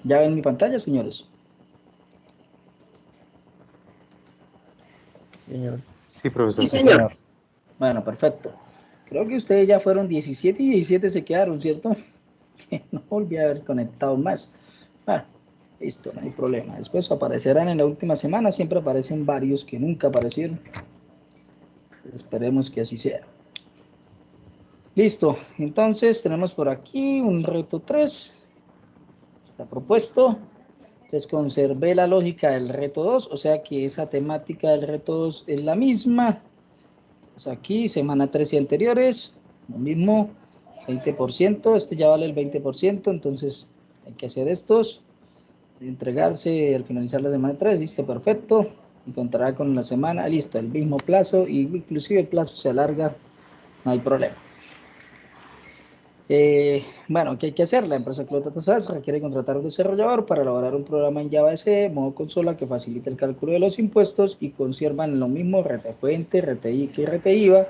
¿Ya ven mi pantalla, señores? Señor. Sí, profesor. Sí, señor. Bueno, perfecto. Creo que ustedes ya fueron 17 y 17 se quedaron, ¿cierto? No volví a haber conectado más. Ah, listo, no hay problema. Después aparecerán en la última semana. Siempre aparecen varios que nunca aparecieron. Esperemos que así sea. Listo. Entonces tenemos por aquí un reto 3. Está propuesto. Les conservé la lógica del reto 2. O sea que esa temática del reto 2 es la misma. Pues aquí, semana 3 y anteriores. Lo mismo. 20%. Este ya vale el 20%. Entonces hay que hacer estos. Entregarse al finalizar la semana 3, listo, perfecto, y contará con la semana, listo, el mismo plazo, y inclusive el plazo se alarga, no hay problema. Bueno, ¿qué hay que hacer? La empresa Cloud Data SAS requiere contratar un desarrollador para elaborar un programa en Java SE, modo consola, que facilite el cálculo de los impuestos y conservan lo mismo RT fuente, RTI y RTIVA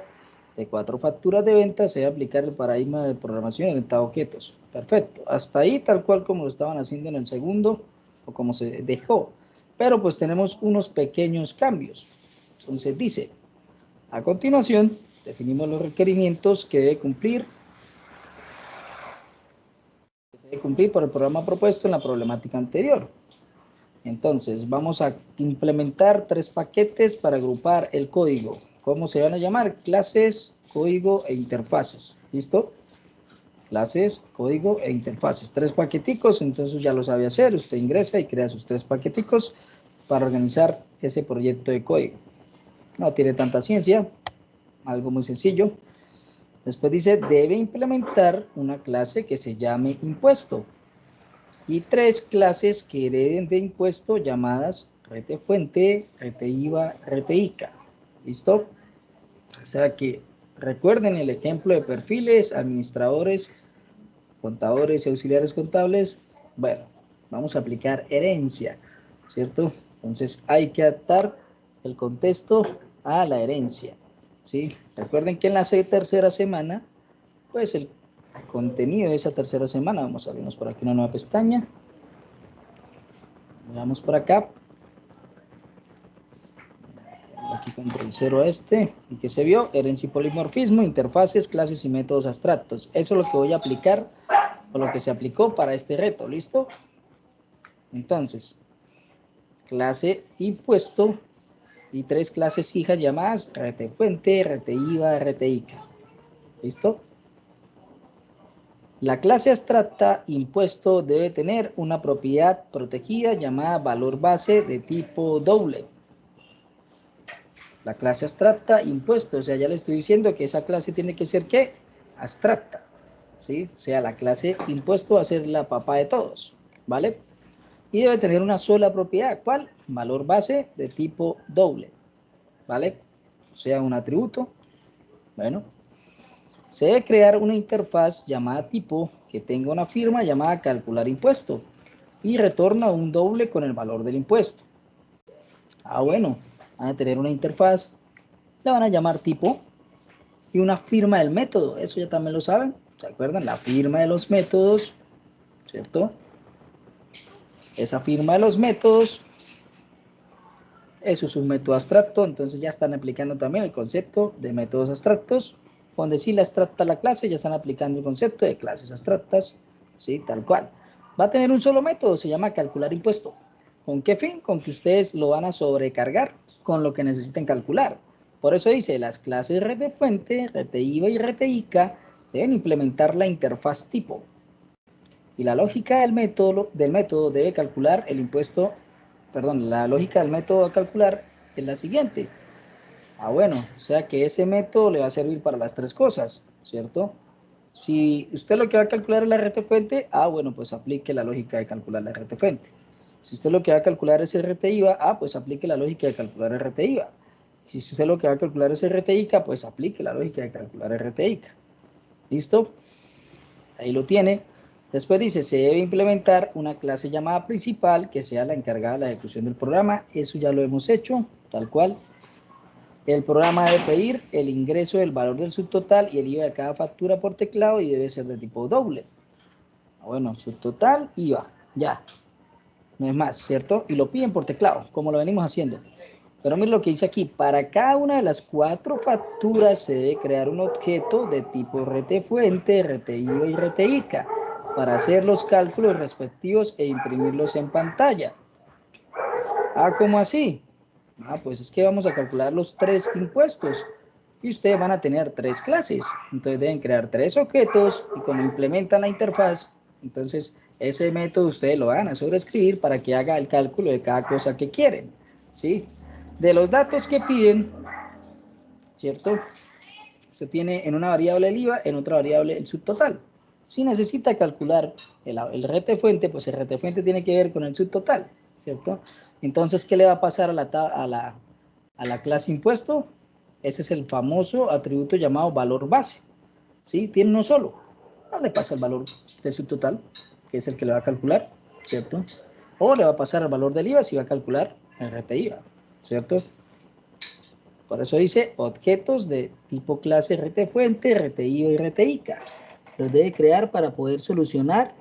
de 4 facturas de venta, se debe aplicar el paradigma de programación orientada a objetos. Perfecto, hasta ahí tal cual como lo estaban haciendo en el segundo o como se dejó, pero pues tenemos unos pequeños cambios. Entonces dice, a continuación definimos los requerimientos que debe cumplir por el programa propuesto en la problemática anterior. Entonces vamos a implementar 3 paquetes para agrupar el código. ¿Cómo se van a llamar? Clases, código e interfaces. ¿Listo? Clases, código e interfaces. 3 paqueticos, entonces ya lo sabe hacer. Usted ingresa y crea sus 3 paqueticos para organizar ese proyecto de código. No tiene tanta ciencia, algo muy sencillo. Después dice, debe implementar una clase que se llame impuesto. Y 3 clases que hereden de impuesto llamadas rete fuente, rete IVA, rete ICA. ¿Listo? O sea que recuerden el ejemplo de perfiles, administradores, contadores y auxiliares contables. Bueno, vamos a aplicar herencia, ¿cierto? Entonces hay que adaptar el contexto a la herencia, ¿sí? Recuerden que en la tercera semana, pues el contenido de esa tercera semana, vamos a abrirnos por aquí una nueva pestaña. Veamos por acá. Aquí control 0 a este. ¿Y qué se vio? Herencia y polimorfismo, interfaces, clases y métodos abstractos. Eso es lo que voy a aplicar o lo que se aplicó para este reto. ¿Listo? Entonces, clase impuesto y 3 clases fijas llamadas RT fuente, RT IVA, RT ICA. ¿Listo? La clase abstracta impuesto debe tener una propiedad protegida llamada valor base de tipo doble. La clase abstracta impuesto, o sea, ya le estoy diciendo que esa clase tiene que ser, ¿qué? Abstracta, ¿sí? O sea, la clase impuesto va a ser la papá de todos, ¿vale? Y debe tener una sola propiedad, ¿cuál? Valor base de tipo doble, ¿vale? O sea, un atributo, bueno. Se debe crear una interfaz llamada tipo que tenga una firma llamada calcular impuesto y retorna un doble con el valor del impuesto. Ah, bueno, van a tener una interfaz, la van a llamar tipo y una firma del método, eso ya también lo saben, ¿se acuerdan? La firma de los métodos, ¿cierto? Esa firma de los métodos, eso es un método abstracto, entonces ya están aplicando también el concepto de métodos abstractos. Con decirle abstracta la clase, ya están aplicando el concepto de clases abstractas, ¿sí? Tal cual. Va a tener un solo método, se llama calcular impuesto. ¿Con qué fin? Con que ustedes lo van a sobrecargar con lo que necesiten calcular. Por eso dice, las clases rete fuente, rete IVA y rete ICA deben implementar la interfaz tipo. Y la lógica del método debe calcular el impuesto, perdón, la lógica del método a calcular es la siguiente. Ah, bueno, o sea que ese método le va a servir para las 3 cosas, ¿cierto? Si usted lo que va a calcular es la rete fuente, ah, bueno, pues aplique la lógica de calcular la rete fuente. Si usted lo que va a calcular es RT IVA, ah, pues aplique la lógica de calcular RT IVA. Si usted lo que va a calcular es RT ICA, pues aplique la lógica de calcular RT ICA. ¿Listo? Ahí lo tiene. Después dice, se debe implementar una clase llamada principal que sea la encargada de la ejecución del programa. Eso ya lo hemos hecho, tal cual. El programa debe pedir el ingreso del valor del subtotal y el IVA de cada factura por teclado y debe ser de tipo doble. Bueno, subtotal, IVA, ya. no es más, ¿cierto? Y lo piden por teclado, como lo venimos haciendo. Pero miren lo que dice aquí, para cada una de las 4 facturas se debe crear un objeto de tipo RT-fuente, RT-IVA y RT-ICA para hacer los cálculos respectivos e imprimirlos en pantalla. Ah, ¿cómo así? Ah, pues es que vamos a calcular los 3 impuestos y ustedes van a tener 3 clases. Entonces deben crear 3 objetos y como implementan la interfaz, entonces ese método ustedes lo van a sobreescribir para que haga el cálculo de cada cosa que quieren. ¿Sí? De los datos que piden, ¿cierto? Se tiene en una variable el IVA, en otra variable el subtotal. Si necesita calcular el RT fuente, pues el RT fuente tiene que ver con el subtotal, ¿cierto? Entonces, ¿qué le va a pasar a la clase impuesto? Ese es el famoso atributo llamado valor base, ¿sí? Tiene uno solo. No le pasa el valor del subtotal, que es el que le va a calcular, ¿cierto? O le va a pasar el valor del IVA si va a calcular el RT IVA, ¿cierto? Por eso dice objetos de tipo clase RT fuente, RTI o RTICA. Los debe crear para poder solucionar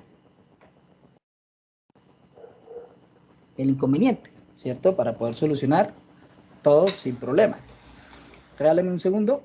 el inconveniente, ¿cierto? Para poder solucionar todo sin problema. Regálame un segundo.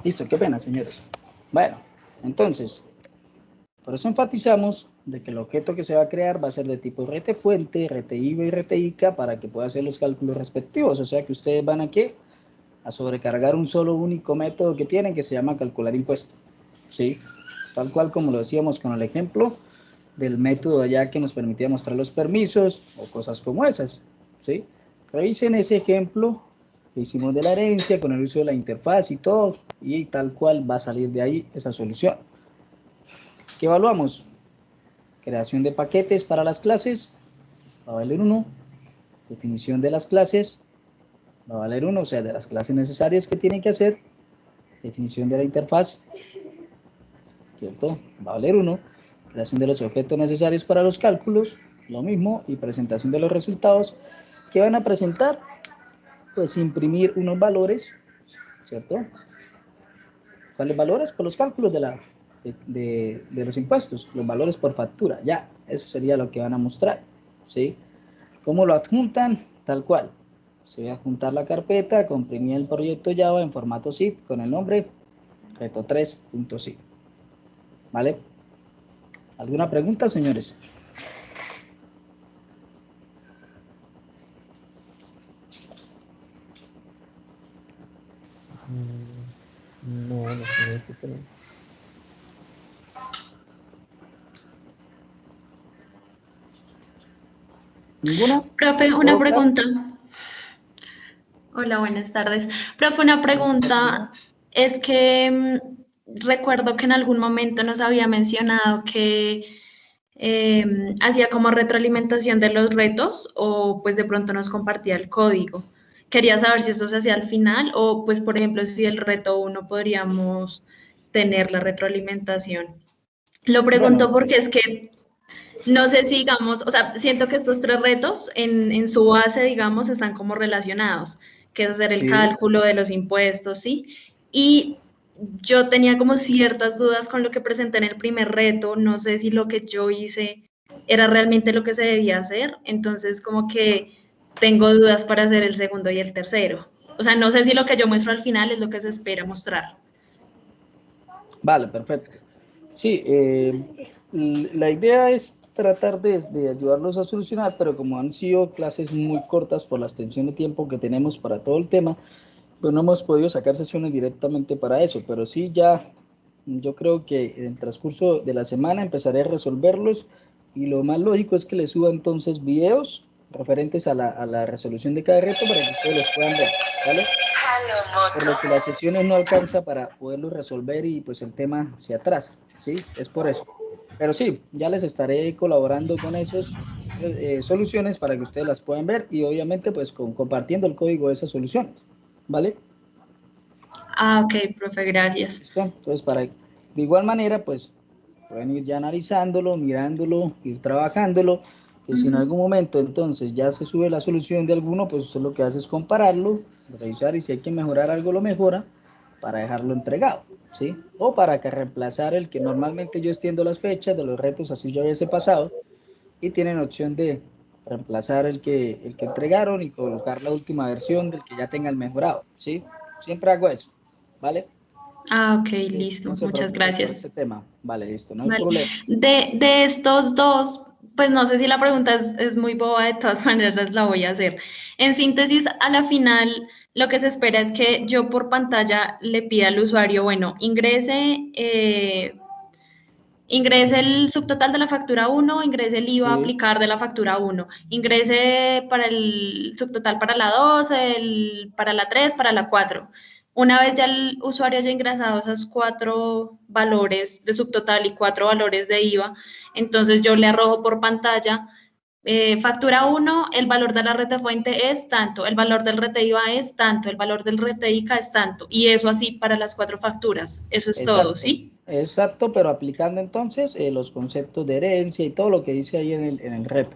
Listo, qué pena, señores. Bueno, entonces, por eso enfatizamos de que el objeto que se va a crear va a ser de tipo RT-fuente, RT-IVA y RT-ICA para que pueda hacer los cálculos respectivos. O sea que ustedes van aquí a sobrecargar un solo único método que tienen que se llama calcular impuesto. ¿Sí? Tal cual como lo decíamos con el ejemplo del método allá que nos permitía mostrar los permisos o cosas como esas. ¿Sí? Revisen ese ejemplo que hicimos de la herencia con el uso de la interfaz y todo, y tal cual va a salir de ahí esa solución. ¿Qué evaluamos? Creación de paquetes para las clases, va a valer 1. Definición de las clases, va a valer 1, o sea, de las clases necesarias que tienen que hacer. Definición de la interfaz, ¿cierto? Va a valer 1. Creación de los objetos necesarios para los cálculos, lo mismo. Y presentación de los resultados. ¿Qué van a presentar? Pues imprimir unos valores, ¿cierto? ¿Cuáles valores? Por los cálculos de los impuestos, los valores por factura, ya, eso sería lo que van a mostrar, ¿sí? ¿Cómo lo adjuntan? Tal cual. Se va a adjuntar la carpeta, comprimir el proyecto Java en formato zip con el nombre reto3.zip, ¿vale? ¿Alguna pregunta, señores? No, no sé, pero... ¿Ninguna? Profe, una ¿Todo claro? pregunta. Hola, buenas tardes. Profe, una pregunta. Es que recuerdo que en algún momento nos había mencionado que hacía como retroalimentación de los retos o pues de pronto nos compartía el código. Quería saber si eso se hacía al final o pues por ejemplo si el reto 1 podríamos tener la retroalimentación. Lo Bueno, pregunto porque es que no sé si, digamos, o sea, siento que estos tres retos en su base, digamos, están como relacionados, que es hacer el sí. cálculo de los impuestos, ¿sí? Y yo tenía como ciertas dudas con lo que presenté en el primer reto, no sé si lo que yo hice era realmente lo que se debía hacer, entonces como que tengo dudas para hacer el segundo y el tercero. O sea, no sé si lo que yo muestro al final es lo que se espera mostrar. Vale, perfecto. Sí, la idea es tratar de ayudarlos a solucionar, pero como han sido clases muy cortas por la extensión de tiempo que tenemos para todo el tema, pues no hemos podido sacar sesiones directamente para eso, pero sí ya, yo creo que en el transcurso de la semana empezaré a resolverlos y lo más lógico es que les suba entonces videos referentes a la resolución de cada reto para que ustedes los puedan ver, ¿vale? Por lo que las sesiones no alcanza para poderlo resolver y pues el tema se atrasa, ¿sí? Es por eso. Pero sí, ya les estaré colaborando con esas soluciones para que ustedes las puedan ver y obviamente pues compartiendo el código de esas soluciones, ¿vale? Ah, ok, profe, gracias. ¿Listo? Entonces, de igual manera, pues pueden ir ya analizándolo, mirándolo, ir trabajándolo, que si en algún momento entonces ya se sube la solución de alguno, pues usted lo que hace es compararlo, revisar y si hay que mejorar algo lo mejora para dejarlo entregado, ¿sí? O para que reemplazar el que normalmente yo extiendo las fechas de los retos, así yo hubiese pasado, y tienen opción de reemplazar el que entregaron y colocar la última versión del que ya tenga el mejorado, ¿sí? Siempre hago eso, ¿vale? Ah, ok, Entonces, listo. no se Muchas preocupe por gracias. ese tema. Vale, listo, no hay Vale. problema. De estos dos, pues no sé si la pregunta es muy boba, de todas maneras la voy a hacer. En síntesis, a la final, lo que se espera es que yo por pantalla le pida al usuario, bueno, ingrese el subtotal de la factura 1, ingrese el IVA a Sí, aplicar de la factura 1, ingrese para el subtotal para la 2, para la 3, para la 4. Una vez ya el usuario haya ingresado esos 4 valores de subtotal y 4 valores de IVA, entonces yo le arrojo por pantalla factura 1, el valor de la rete fuente es tanto, el valor del rete IVA es tanto, el valor del rete ICA es tanto, y eso así para las 4 facturas. Eso es todo, exacto. ¿sí? Exacto, pero aplicando entonces los conceptos de herencia y todo lo que dice ahí en el reto.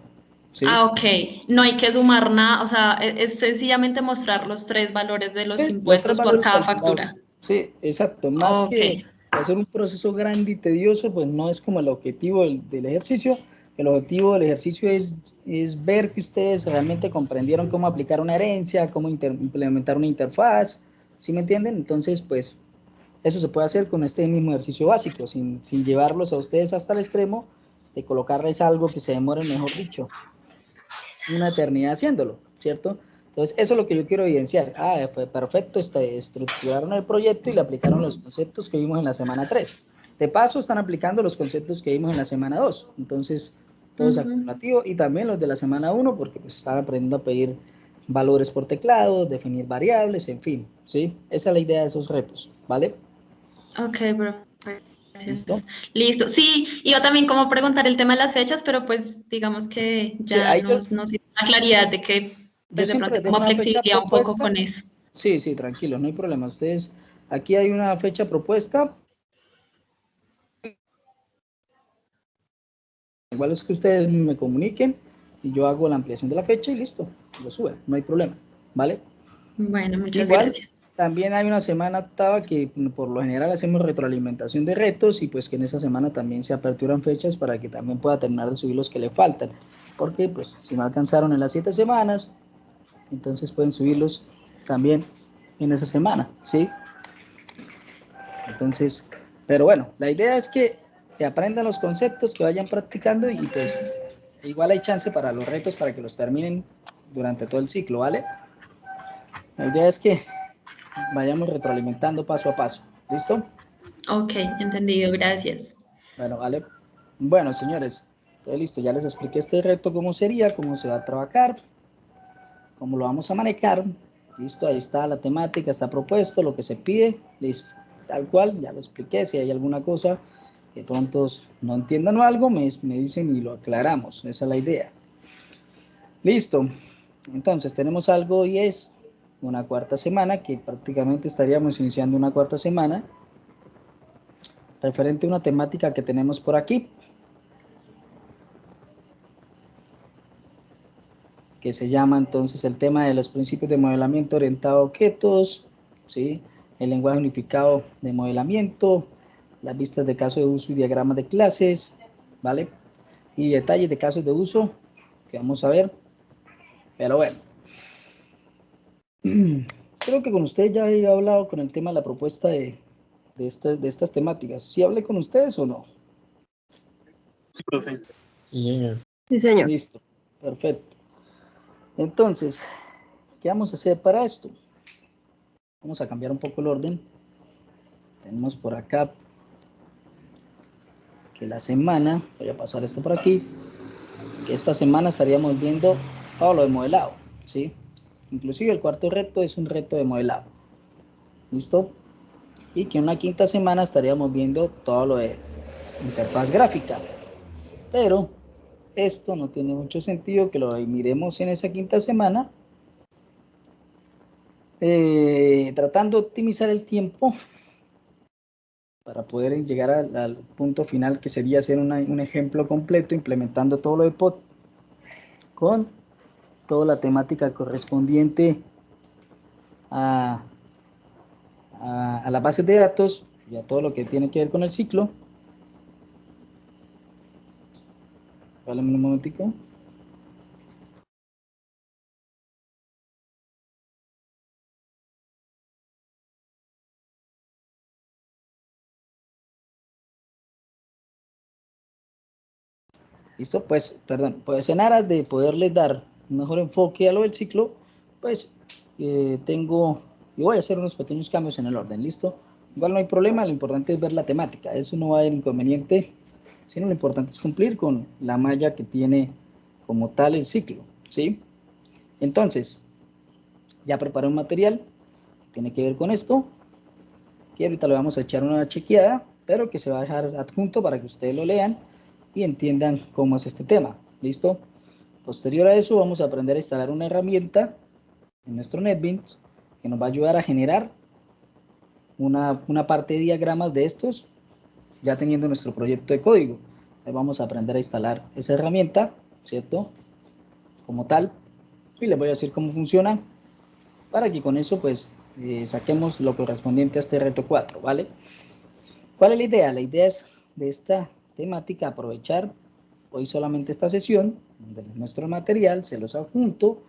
¿Sí? Ah, ok. No hay que sumar nada, o sea, es sencillamente mostrar los tres valores de los Sí, los tres impuestos por valores cada calculados. factura. Sí, exacto. Más Ok. que hacer un proceso grande y tedioso, pues no es como el objetivo del ejercicio. El objetivo del ejercicio es ver que ustedes realmente comprendieron cómo aplicar una herencia, cómo implementar una interfaz. ¿Sí me entienden? Entonces, pues Eso se puede hacer con este mismo ejercicio básico, sin llevarlos a ustedes hasta el extremo de colocarles algo que se demore, mejor dicho, una eternidad haciéndolo, ¿cierto? Entonces, eso es lo que yo quiero evidenciar. Ah, fue perfecto, estructuraron el proyecto y le aplicaron los conceptos que vimos en la semana 3. De paso, están aplicando los conceptos que vimos en la semana 2. Entonces, todo es acumulativo y también los de la semana 1, porque pues, están aprendiendo a pedir valores por teclado, definir variables, en fin, ¿sí? Esa es la idea de esos retos, ¿vale? Ok, bro. ¿Listo? Listo. Sí, iba también como preguntar el tema de las fechas, pero pues digamos que ya Sí, nos sirve la claridad de que yo pues de siempre pronto les dejo como una fecha flexibilidad un poco propuesta. con eso. Sí, sí, tranquilo, no hay problema. Ustedes, aquí hay una fecha propuesta. Igual es que ustedes me comuniquen y yo hago la ampliación de la fecha y listo, lo sube, no hay problema, ¿vale? Bueno, muchas Igual, gracias. también hay una semana octava que por lo general hacemos retroalimentación de retos y pues que en esa semana también se aperturan fechas para que también pueda terminar de subir los que le faltan. Porque pues si no alcanzaron en las 7 semanas, entonces pueden subirlos también en esa semana, ¿sí? Entonces, pero bueno, la idea es que aprendan los conceptos, que vayan practicando y pues igual hay chance para los retos para que los terminen durante todo el ciclo, ¿vale? La idea es que vayamos retroalimentando paso a paso, ¿listo? Ok, entendido, gracias. Bueno, vale. Bueno, señores, todo listo, ya les expliqué este reto cómo sería, cómo se va a trabajar, cómo lo vamos a manejar, listo, ahí está la temática, está propuesto, lo que se pide, listo, tal cual, ya lo expliqué, si hay alguna cosa que pronto no entiendan o algo, me dicen y lo aclaramos, esa es la idea. Listo, entonces tenemos algo y es una cuarta semana, que prácticamente estaríamos iniciando una cuarta semana, referente a una temática que tenemos por aquí, que se llama entonces el tema de los principios de modelamiento orientado a objetos, ¿sí? El lenguaje unificado de modelamiento, las vistas de casos de uso y diagramas de clases, ¿vale? Y detalles de casos de uso que vamos a ver, pero bueno. Creo que con ustedes ya he hablado con el tema de la propuesta de estas temáticas. ¿Sí hablé con ustedes o no? Sí, profe. Sí, señor. Sí, señor. Listo, perfecto. Entonces, ¿qué vamos a hacer para esto? Vamos a cambiar un poco el orden. Tenemos por acá que la semana, voy a pasar esto por aquí, que esta semana estaríamos viendo todo lo de modelado, ¿sí? Inclusive el cuarto reto es un reto de modelado, ¿listo? Y que en una quinta semana estaríamos viendo todo lo de interfaz gráfica, pero esto no tiene mucho sentido que lo miremos en esa quinta semana, tratando de optimizar el tiempo para poder llegar al punto final, que sería hacer un ejemplo completo implementando todo lo de POT con toda la temática correspondiente a las bases de datos y a todo lo que tiene que ver con el ciclo. Vale, un momentico. Listo, pues, perdón, pues en aras de poderles dar un mejor enfoque a lo del ciclo, pues yo voy a hacer unos pequeños cambios en el orden, ¿listo? Igual no hay problema, lo importante es ver la temática, eso no va a haber inconveniente, sino lo importante es cumplir con la malla que tiene como tal el ciclo, ¿sí? Entonces, ya preparé un material que tiene que ver con esto, que ahorita le vamos a echar una chequeada, pero que se va a dejar adjunto para que ustedes lo lean y entiendan cómo es este tema, ¿listo? Posterior a eso vamos a aprender a instalar una herramienta en nuestro NetBeans que nos va a ayudar a generar una parte de diagramas de estos, ya teniendo nuestro proyecto de código. Ahí vamos a aprender a instalar esa herramienta, ¿cierto? Como tal, y les voy a decir cómo funciona para que con eso pues saquemos lo correspondiente a este reto 4, ¿vale? ¿Cuál es la idea? La idea es de esta temática aprovechar hoy solamente esta sesión de nuestro material, se los adjunto,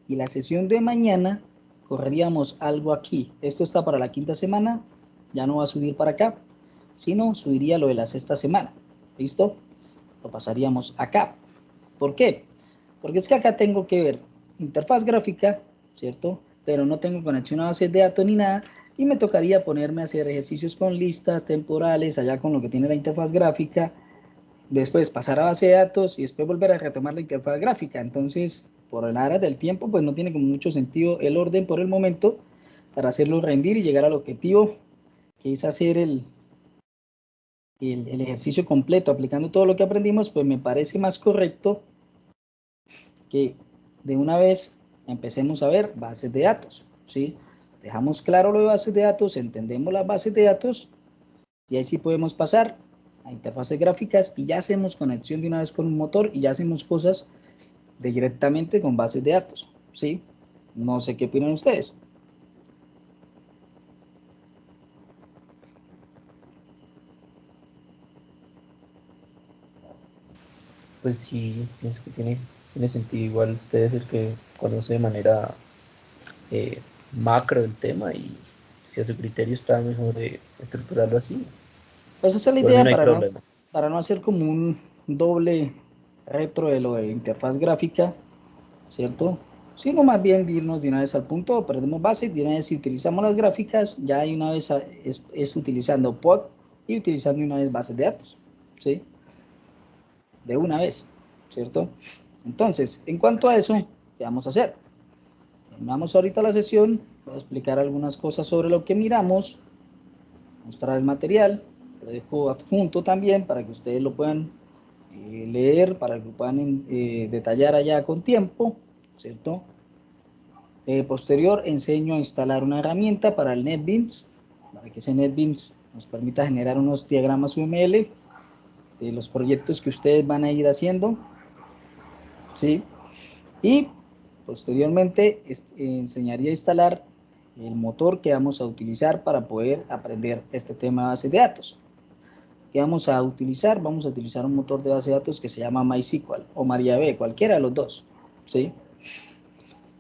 y la sesión de mañana correríamos algo aquí. Esto está para la quinta semana, ya no va a subir para acá, sino subiría lo de la sexta semana. ¿Listo? Lo pasaríamos acá. ¿Por qué? Porque es que acá tengo que ver interfaz gráfica, ¿cierto? Pero no tengo conexión a bases de datos ni nada, y me tocaría ponerme a hacer ejercicios con listas temporales, allá con lo que tiene la interfaz gráfica, después pasar a base de datos y después volver a retomar la interfaz gráfica. Entonces, por el área del tiempo, pues no tiene como mucho sentido el orden por el momento para hacerlo rendir y llegar al objetivo, que es hacer el ejercicio completo aplicando todo lo que aprendimos. Pues me parece más correcto que de una vez empecemos a ver bases de datos, ¿sí? Dejamos claro lo de bases de datos, entendemos las bases de datos y ahí sí podemos pasar a interfaces gráficas y ya hacemos conexión de una vez con un motor y ya hacemos cosas directamente con bases de datos, ¿sí? No sé qué opinan ustedes. Pues sí, pienso que tiene sentido. Igual usted es el que conoce de manera macro el tema y si a su criterio está mejor estructurarlo así, Pues esa es la por mí idea no hay problema. para no hacer como un doble retro de lo de interfaz gráfica, ¿cierto? Sino más bien irnos de una vez al punto, perdemos base, de una vez si utilizamos las gráficas, ya de una vez es utilizando pod y utilizando una vez bases de datos, ¿sí? De una vez, ¿cierto? Entonces, en cuanto a eso, ¿qué vamos a hacer? Terminamos ahorita la sesión, voy a explicar algunas cosas sobre lo que miramos, mostrar el material, lo dejo adjunto también para que ustedes lo puedan leer, para que lo puedan detallar allá con tiempo, ¿cierto? Posterior enseño a instalar una herramienta para el NetBeans, para que ese NetBeans nos permita generar unos diagramas UML de los proyectos que ustedes van a ir haciendo, ¿sí? Y posteriormente enseñaría a instalar el motor que vamos a utilizar para poder aprender este tema de bases de datos. ¿Qué vamos a utilizar? Vamos a utilizar un motor de base de datos que se llama MySQL o MariaDB, cualquiera de los dos, ¿sí?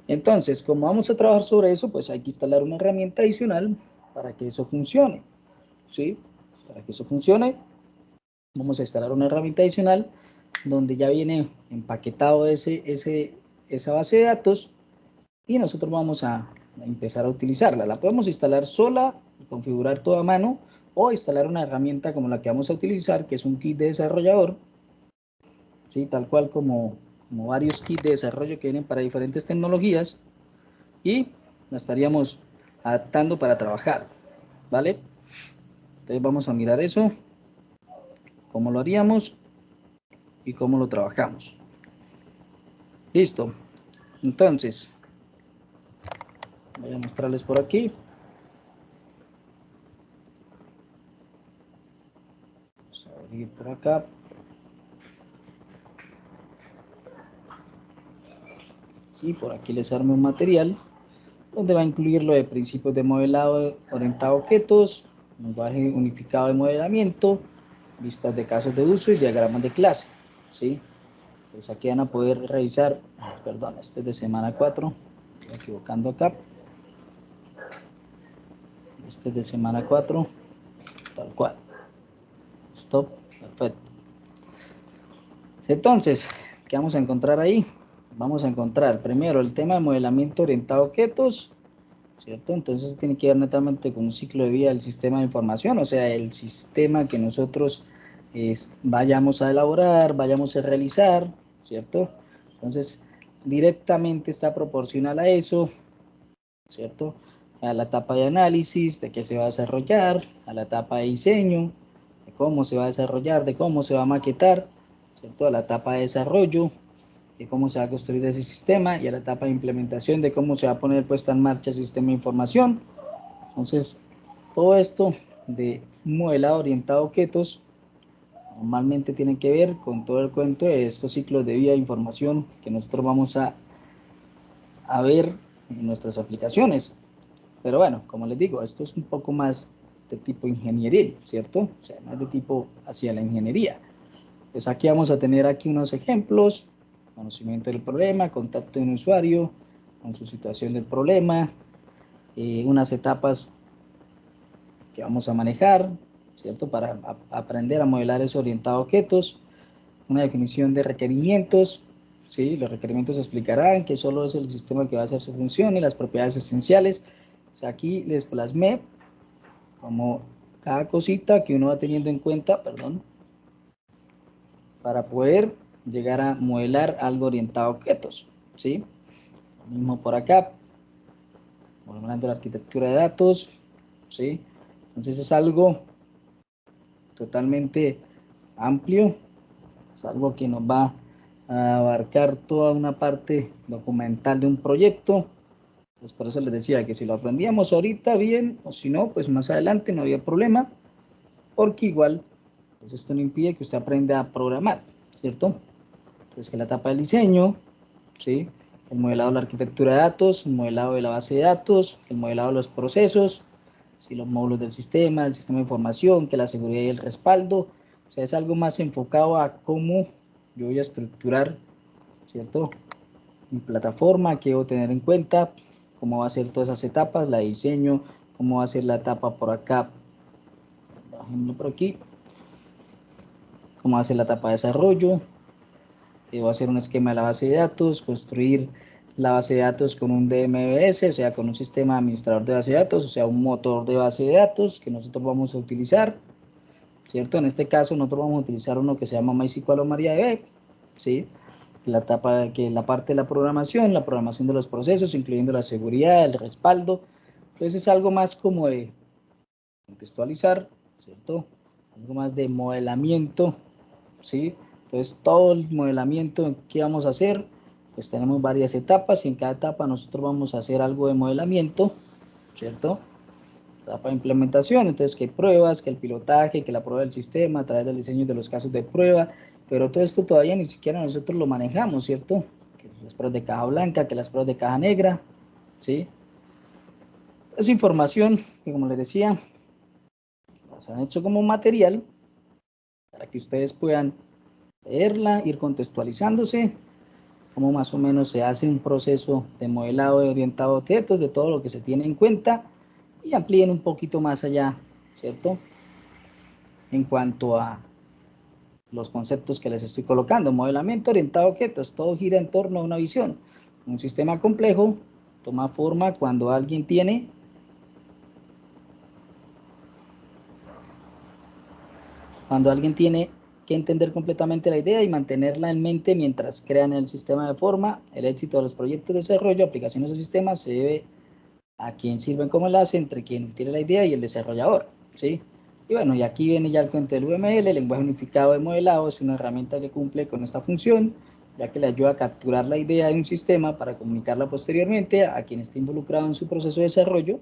Entonces, como vamos a trabajar sobre eso, pues hay que instalar una herramienta adicional para que eso funcione, ¿sí? Para que eso funcione, vamos a instalar una herramienta adicional donde ya viene empaquetado esa base de datos y nosotros vamos a empezar a utilizarla. La podemos instalar sola y configurar todo a mano o instalar una herramienta como la que vamos a utilizar, que es un kit de desarrollador, ¿sí? Tal cual como varios kits de desarrollo que vienen para diferentes tecnologías y la estaríamos adaptando para trabajar, ¿vale? Entonces vamos a mirar eso, cómo lo haríamos y cómo lo trabajamos. Listo. Entonces, voy a mostrarles por aquí. Vamos a abrir por acá. Y por aquí les armo un material donde va a incluir lo de principios de modelado orientado a objetos, lenguaje unificado de modelamiento, listas de casos de uso y diagramas de clase, ¿sí? Pues aquí van a poder revisar, perdón, este es de semana 4, estoy equivocando acá, este es de semana 4, tal cual, stop, perfecto. Entonces, ¿qué vamos a encontrar ahí? Vamos a encontrar primero el tema de modelamiento orientado a objetos, ¿cierto? Entonces tiene que ver netamente con un ciclo de vida del sistema de información, o sea, el sistema que nosotros vayamos a elaborar, vayamos a realizar, ¿cierto? Entonces, directamente está proporcional a eso, ¿cierto? A la etapa de análisis, de qué se va a desarrollar, a la etapa de diseño, de cómo se va a desarrollar, de cómo se va a maquetar, ¿cierto? A la etapa de desarrollo, de cómo se va a construir ese sistema, y a la etapa de implementación de cómo se va a poner puesta en marcha el sistema de información. Entonces, todo esto de modelado orientado a objetos normalmente tiene que ver con todo el cuento de estos ciclos de vida de información que nosotros vamos a ver en nuestras aplicaciones. Pero bueno, como les digo, esto es un poco más de tipo ingenieril, ¿cierto? O sea, más de tipo hacia la ingeniería. Pues aquí vamos a tener aquí unos ejemplos: conocimiento del problema, contacto de un usuario con su situación del problema, unas etapas que vamos a manejar, ¿cierto? Para aprender a modelar eso orientado a objetos, una definición de requerimientos, ¿sí? Los requerimientos explicarán que solo es el sistema que va a hacer su función y las propiedades esenciales. O sea, aquí les plasmé como cada cosita que uno va teniendo en cuenta, perdón, para poder llegar a modelar algo orientado a objetos, ¿sí? Lo mismo por acá, hablando de la arquitectura de datos, ¿sí? Entonces es algo totalmente amplio, es algo que nos va a abarcar toda una parte documental de un proyecto. Pues por eso les decía que si lo aprendíamos ahorita bien, o si no, pues más adelante no había problema, porque igual, pues esto no impide que usted aprenda a programar, ¿cierto? Entonces que la etapa del diseño, ¿sí? El modelado de la arquitectura de datos, el modelado de la base de datos, el modelado de los procesos, ¿sí? Los módulos del sistema, el sistema de información, que la seguridad y el respaldo. O sea, es algo más enfocado a cómo yo voy a estructurar, ¿cierto? Mi plataforma, qué debo tener en cuenta, cómo va a ser todas esas etapas, la de diseño, cómo va a ser la etapa por acá, por aquí, cómo va a ser la etapa de desarrollo, va a hacer un esquema de la base de datos, construir la base de datos con un DMBS, o sea, con un sistema administrador de base de datos, o sea, un motor de base de datos que nosotros vamos a utilizar, ¿cierto? En este caso nosotros vamos a utilizar uno que se llama MySQL o MariaDB, ¿sí? La etapa que la parte de la programación de los procesos, incluyendo la seguridad, el respaldo. Entonces es algo más como de contextualizar, ¿cierto? Algo más de modelamiento, ¿sí? Entonces todo el modelamiento que vamos a hacer, pues tenemos varias etapas y en cada etapa nosotros vamos a hacer algo de modelamiento, ¿cierto? Etapa de implementación, entonces que pruebas, que el pilotaje, que la prueba del sistema a través del diseño de los casos de prueba, pero todo esto todavía ni siquiera nosotros lo manejamos, ¿cierto? Que las pruebas de caja blanca, que las pruebas de caja negra, ¿sí? Es información que, como les decía, las han hecho como material para que ustedes puedan leerla, ir contextualizándose, cómo más o menos se hace un proceso de modelado orientado a objetos, de todo lo que se tiene en cuenta, y amplíen un poquito más allá, ¿cierto? En cuanto a los conceptos que les estoy colocando, modelamiento orientado a objetos, todo gira en torno a una visión. Un sistema complejo toma forma cuando alguien tiene que entender completamente la idea y mantenerla en mente mientras crean el sistema de forma. El éxito de los proyectos de desarrollo, aplicaciones o sistemas se debe a quien sirven como enlace entre quien tiene la idea y el desarrollador, ¿sí? Y bueno, y aquí viene ya el cuento del UML, el lenguaje unificado de modelado, es una herramienta que cumple con esta función, ya que le ayuda a capturar la idea de un sistema para comunicarla posteriormente a quien esté involucrado en su proceso de desarrollo.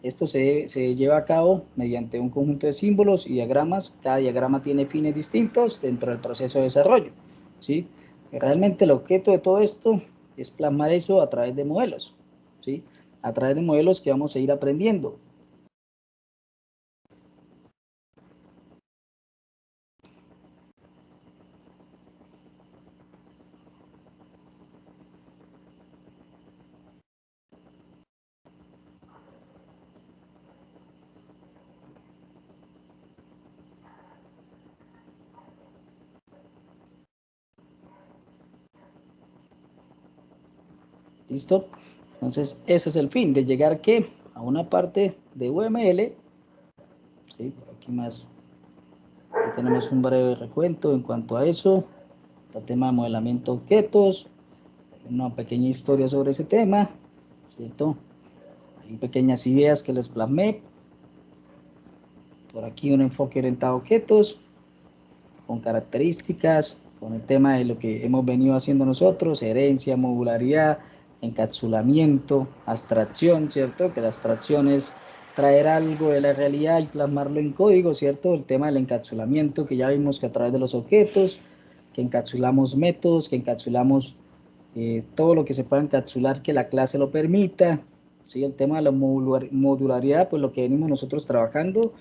Esto se lleva a cabo mediante un conjunto de símbolos y diagramas. Cada diagrama tiene fines distintos dentro del proceso de desarrollo, ¿sí? Realmente el objeto de todo esto es plasmar eso a través de modelos, ¿sí? A través de modelos que vamos a ir aprendiendo. ¿Listo? Entonces, ese es el fin, de llegar ¿qué? A una parte de UML, ¿sí? Por aquí más, aquí tenemos un breve recuento en cuanto a eso, el tema de modelamiento de objetos, una pequeña historia sobre ese tema, ¿cierto? Hay pequeñas ideas que les plasmé, por aquí un enfoque orientado a objetos, con características, con el tema de lo que hemos venido haciendo nosotros, herencia, modularidad, encapsulamiento, abstracción, ¿cierto? Que la abstracción es traer algo de la realidad y plasmarlo en código, ¿cierto? El tema del encapsulamiento, que ya vimos que a través de los objetos, que encapsulamos métodos, que encapsulamos todo lo que se pueda encapsular que la clase lo permita, ¿sí? El tema de la modularidad, pues lo que venimos nosotros trabajando,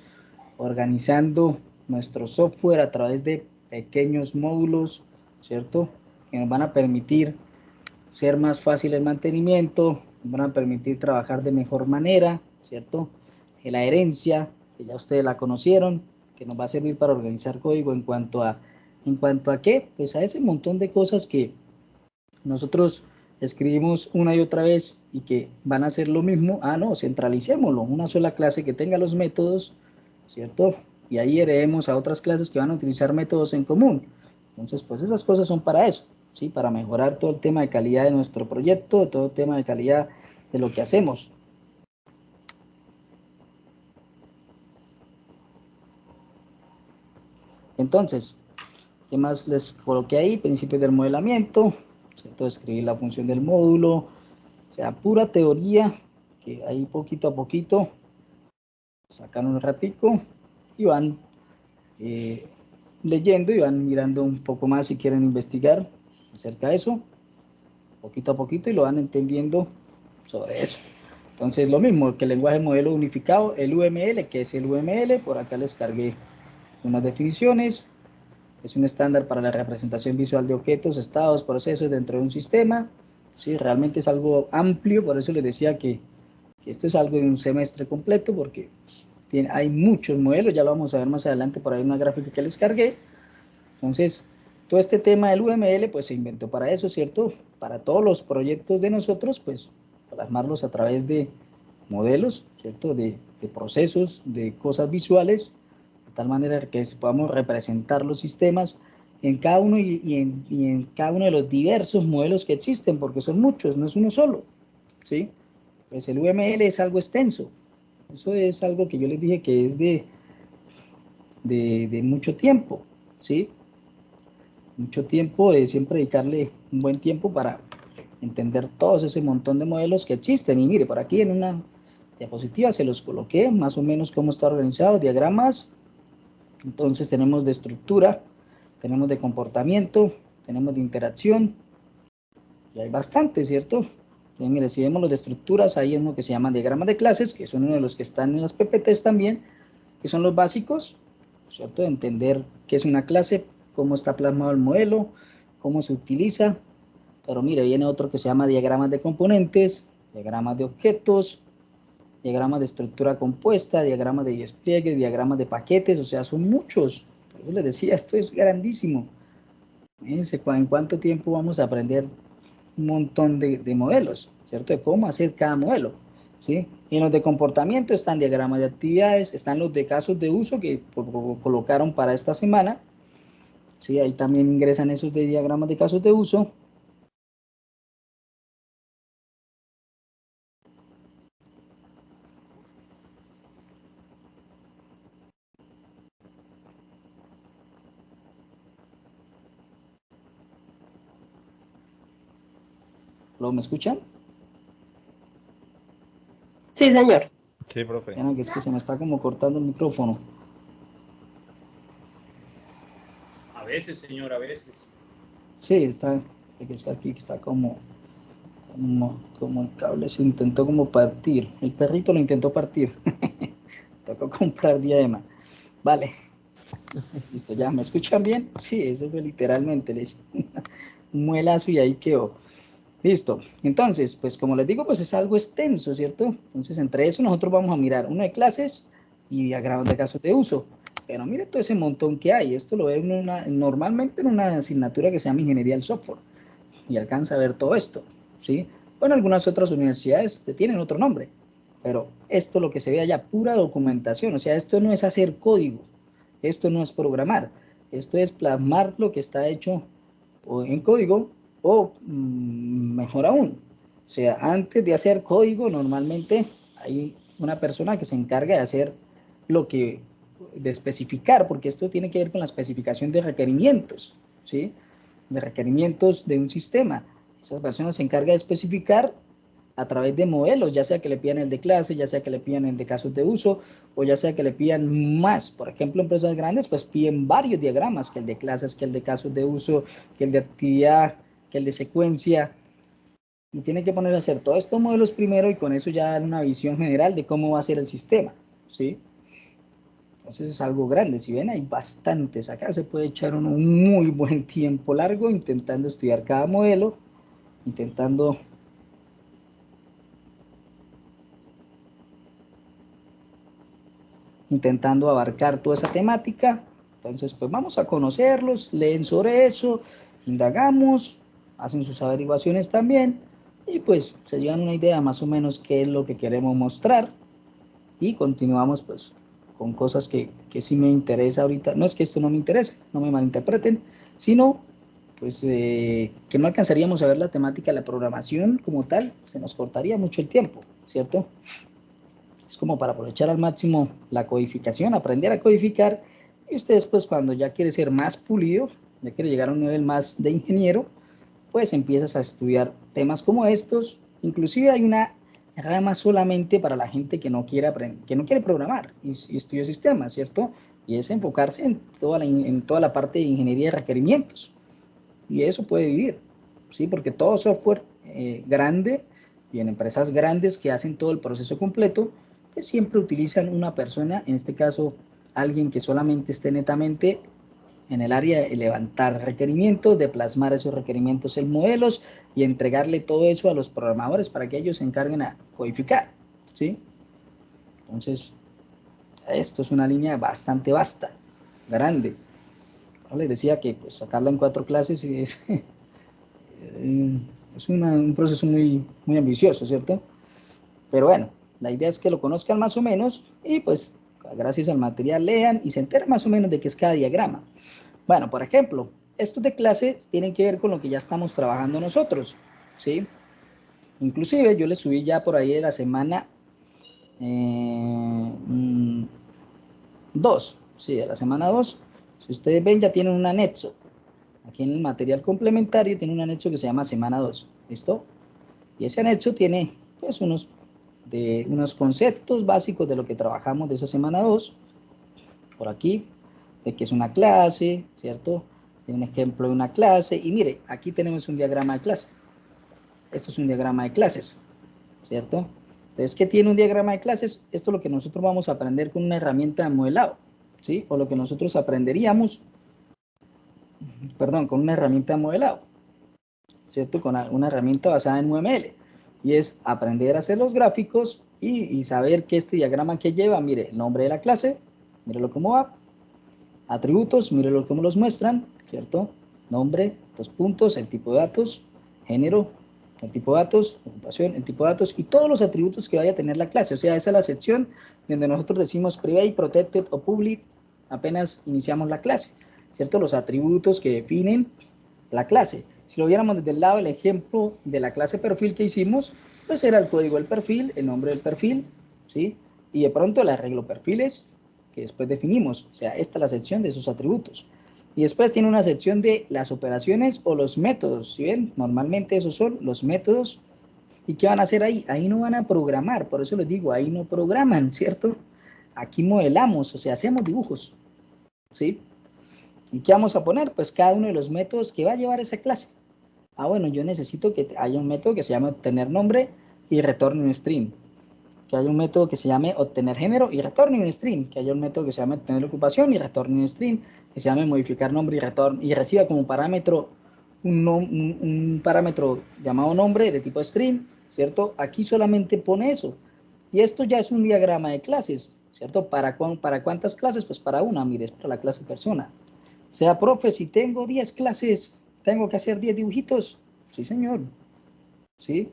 organizando nuestro software a través de pequeños módulos, ¿cierto? Que nos van a permitir ser más fácil el mantenimiento, nos van a permitir trabajar de mejor manera, ¿cierto? La herencia, que ya ustedes la conocieron, que nos va a servir para organizar código ¿en cuanto a qué? Pues a ese montón de cosas que nosotros escribimos una y otra vez y que van a hacer lo mismo. No, centralicémoslo, una sola clase que tenga los métodos, ¿cierto? Y ahí heredemos a otras clases que van a utilizar métodos en común. Entonces, pues esas cosas son para eso, ¿sí? Para mejorar todo el tema de calidad de nuestro proyecto, todo el tema de calidad de lo que hacemos. Entonces, ¿qué más les coloqué ahí? Principios del modelamiento, ¿cierto? Escribir la función del módulo, o sea, pura teoría, que ahí poquito a poquito sacan un ratico y van leyendo y van mirando un poco más si quieren investigar acerca de eso, poquito a poquito, y lo van entendiendo sobre eso. Entonces, lo mismo que el lenguaje modelo unificado, el UML, que es el UML, por acá les cargué unas definiciones. Es un estándar para la representación visual de objetos, estados, procesos dentro de un sistema. Sí, realmente es algo amplio, por eso les decía que esto es algo de un semestre completo, porque hay muchos modelos, ya lo vamos a ver más adelante, por ahí una gráfica que les cargué. Entonces, todo este tema del UML, pues se inventó para eso, ¿cierto? Para todos los proyectos de nosotros, pues plasmarlos a través de modelos, ¿cierto? De procesos, de cosas visuales, de tal manera que podamos representar los sistemas en cada uno y en cada uno de los diversos modelos que existen, porque son muchos, no es uno solo, ¿sí? Pues el UML es algo extenso, eso es algo que yo les dije que es de mucho tiempo, ¿sí? Mucho tiempo, de siempre dedicarle un buen tiempo para entender todos ese montón de modelos que existen. Y mire, por aquí en una diapositiva se los coloqué, más o menos cómo está organizado, diagramas. Entonces tenemos de estructura, tenemos de comportamiento, tenemos de interacción, y hay bastante, ¿cierto? Entonces, mire, si vemos los de estructuras, hay uno que se llama diagramas de clases, que son uno de los que están en las PPTs también, que son los básicos, ¿cierto? De entender qué es una clase, cómo está plasmado el modelo, cómo se utiliza. Pero mire, viene otro que se llama diagramas de componentes, diagramas de objetos, diagramas de estructura compuesta, diagramas de despliegue, diagramas de paquetes, o sea, son muchos. Por eso les decía, esto es grandísimo. Fíjense en cuánto tiempo vamos a aprender un montón de modelos, ¿cierto? De cómo hacer cada modelo, ¿sí? Y en los de comportamiento están diagramas de actividades, están los de casos de uso que colocaron para esta semana, ¿sí? Ahí también ingresan esos de diagramas de casos de uso. ¿Lo me escuchan? Sí, señor. Sí, profe. Que es que se me está como cortando el micrófono. A veces, señor, a veces. Sí, está aquí, que está como el cable se intentó como partir. El perrito lo intentó partir. Tocó comprar diadema. Vale. Listo, ya, ¿me escuchan bien? Sí, eso fue literalmente, les un muelazo y ahí quedó. Listo. Entonces, pues como les digo, pues es algo extenso, ¿cierto? Entonces, entre eso nosotros vamos a mirar uno de clases y diagramas de casos de uso. Pero mire todo ese montón que hay. Esto lo ve normalmente en una asignatura que se llama Ingeniería del Software. Y alcanza a ver todo esto, ¿sí? Bueno, algunas otras universidades tienen otro nombre. Pero esto lo que se ve allá, pura documentación. O sea, esto no es hacer código. Esto no es programar. Esto es plasmar lo que está hecho o en código o mejor aún. O sea, antes de hacer código, normalmente hay una persona que se encarga de hacer de especificar, porque esto tiene que ver con la especificación de requerimientos, ¿sí? De requerimientos de un sistema. Esa persona se encarga de especificar a través de modelos, ya sea que le pidan el de clase, ya sea que le pidan el de casos de uso, o ya sea que le pidan más. Por ejemplo, empresas grandes pues piden varios diagramas, que el de clases, que el de casos de uso, que el de actividad, que el de secuencia, y tiene que poner a hacer todos estos modelos primero y con eso ya dar una visión general de cómo va a ser el sistema, ¿sí? Entonces es algo grande, si ven hay bastantes, acá se puede echar un muy buen tiempo largo intentando estudiar cada modelo, intentando intentando abarcar toda esa temática. Entonces, pues vamos a conocerlos, leen sobre eso, indagamos, hacen sus averiguaciones también, y pues se llevan una idea más o menos qué es lo que queremos mostrar, y continuamos pues con cosas que sí me interesa ahorita. No es que esto no me interese, no me malinterpreten, sino pues que no alcanzaríamos a ver la temática de la programación como tal, se nos cortaría mucho el tiempo, ¿cierto? Es como para aprovechar al máximo la codificación, aprender a codificar, y ustedes pues cuando ya quiere ser más pulido, ya quiere llegar a un nivel más de ingeniero, pues empiezas a estudiar temas como estos. Inclusive hay una rama solamente para la gente que no quiere aprender, que no quiere programar y estudia sistemas, ¿cierto? Y es enfocarse en toda la parte de ingeniería de requerimientos. Y eso puede vivir, ¿sí? Porque todo software grande y en empresas grandes que hacen todo el proceso completo, pues siempre utilizan una persona, en este caso alguien que solamente esté netamente en el área de levantar requerimientos, de plasmar esos requerimientos en modelos y entregarle todo eso a los programadores para que ellos se encarguen a codificar, ¿sí? Entonces, esto es una línea bastante vasta, grande. ¿No? Les decía que pues, sacarla en 4 clases es, es un proceso muy, muy ambicioso, ¿cierto? Pero bueno, la idea es que lo conozcan más o menos y pues gracias al material lean y se enteren más o menos de qué es cada diagrama. Bueno, por ejemplo, estos de clases tienen que ver con lo que ya estamos trabajando nosotros, ¿sí? Inclusive yo les subí ya por ahí de la semana 2, sí, de la semana 2. Si ustedes ven, ya tienen un anexo. Aquí en el material complementario tiene un anexo que se llama semana 2, ¿listo? Y ese anexo tiene pues unos conceptos básicos de lo que trabajamos de esa semana 2, por aquí, de que es una clase, ¿cierto? De un ejemplo de una clase, y mire, aquí tenemos un diagrama de clase. Esto es un diagrama de clases, ¿cierto? Entonces, ¿qué tiene un diagrama de clases? Esto es lo que nosotros vamos a aprender con una herramienta de modelado, ¿sí? O lo que nosotros aprenderíamos, perdón, con una herramienta de modelado, ¿cierto? Con una herramienta basada en UML. Y es aprender a hacer los gráficos y saber que este diagrama que lleva, mire, el nombre de la clase, mírelo cómo va, atributos, mírelo cómo los muestran, ¿cierto? Nombre, 2 puntos, el tipo de datos, género, el tipo de datos, ocupación, el tipo de datos y todos los atributos que vaya a tener la clase. O sea, esa es la sección donde nosotros decimos private, protected o public apenas iniciamos la clase, ¿cierto? Los atributos que definen la clase. Si lo viéramos desde el lado del ejemplo de la clase perfil que hicimos, pues era el código del perfil, el nombre del perfil, ¿sí? Y de pronto le arreglo perfiles que después definimos. O sea, esta es la sección de sus atributos. Y después tiene una sección de las operaciones o los métodos. ¿Sí ven? Normalmente esos son los métodos. ¿Y qué van a hacer ahí? Ahí no van a programar. Por eso les digo, ahí no programan, ¿cierto? Aquí modelamos, o sea, hacemos dibujos. ¿Sí? ¿Y qué vamos a poner? Pues cada uno de los métodos que va a llevar esa clase. Ah, bueno, yo necesito que haya un método que se llame obtener nombre y retorne un string. Que haya un método que se llame obtener género y retorne un string. Que haya un método que se llame obtener ocupación y retorne un string. Que se llame modificar nombre y reciba como parámetro un parámetro llamado nombre de tipo string, ¿cierto? Aquí solamente pone eso. Y esto ya es un diagrama de clases, ¿cierto? ¿Para cuántas clases? Pues para una, mire, es para la clase persona. O sea, profe, si tengo 10 clases, ¿tengo que hacer 10 dibujitos? Sí, señor. ¿Sí?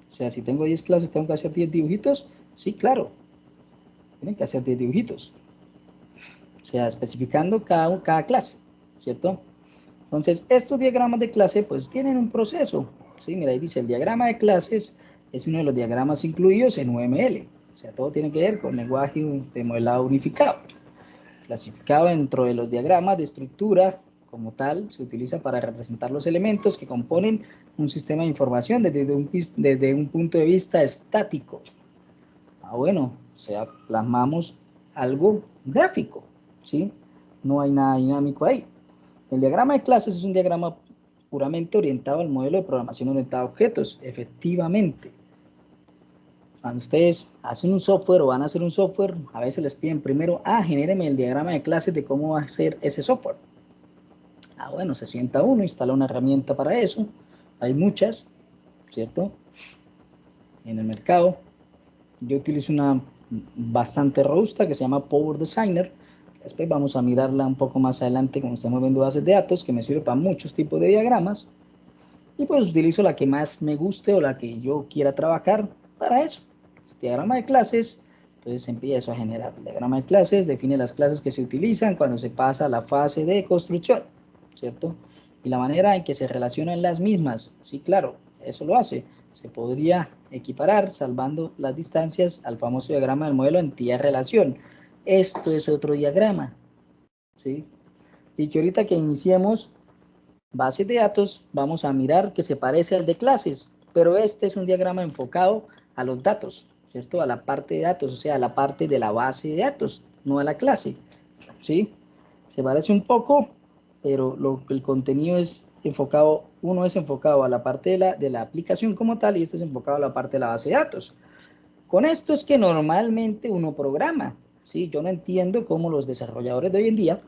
O sea, si tengo 10 clases, ¿tengo que hacer 10 dibujitos? Sí, claro. Tienen que hacer 10 dibujitos. O sea, especificando cada clase, ¿cierto? Entonces, estos diagramas de clase, pues, tienen un proceso. Sí, mira, ahí dice, el diagrama de clases es uno de los diagramas incluidos en UML. O sea, todo tiene que ver con lenguaje de modelado unificado. Clasificado dentro de los diagramas de estructura, como tal, se utiliza para representar los elementos que componen un sistema de información desde un punto de vista estático. Ah, bueno, o sea, plasmamos algo gráfico, ¿sí? No hay nada dinámico ahí. El diagrama de clases es un diagrama puramente orientado al modelo de programación orientada a objetos, efectivamente. Cuando ustedes hacen un software o van a hacer un software, a veces les piden primero, genéreme el diagrama de clases de cómo va a ser ese software. Ah, bueno, se sienta uno, instala una herramienta para eso. Hay muchas, ¿cierto? en el mercado. Yo utilizo una bastante robusta que se llama Power Designer. Después vamos a mirarla un poco más adelante cuando estemos viendo bases de datos, que me sirve para muchos tipos de diagramas. Y pues utilizo la que más me guste o la que yo quiera trabajar para eso. Diagrama de clases, entonces empiezo a generar el diagrama de clases, define las clases que se utilizan cuando se pasa a la fase de construcción, ¿cierto? Y la manera en que se relacionan las mismas, sí, claro, eso lo hace. Se podría equiparar, salvando las distancias, al famoso diagrama del modelo entidad-relación. Esto es otro diagrama, ¿sí? Y que ahorita que iniciemos bases de datos, vamos a mirar que se parece al de clases, pero este es un diagrama enfocado a los datos, ¿cierto? A la parte de datos, o sea, a la parte de la base de datos, no a la clase, ¿sí? Se parece un poco, pero el contenido es enfocado, uno es enfocado a la parte de la aplicación como tal y este es enfocado a la parte de la base de datos. Con esto es que normalmente uno programa, ¿sí? Yo no entiendo cómo los desarrolladores de hoy en día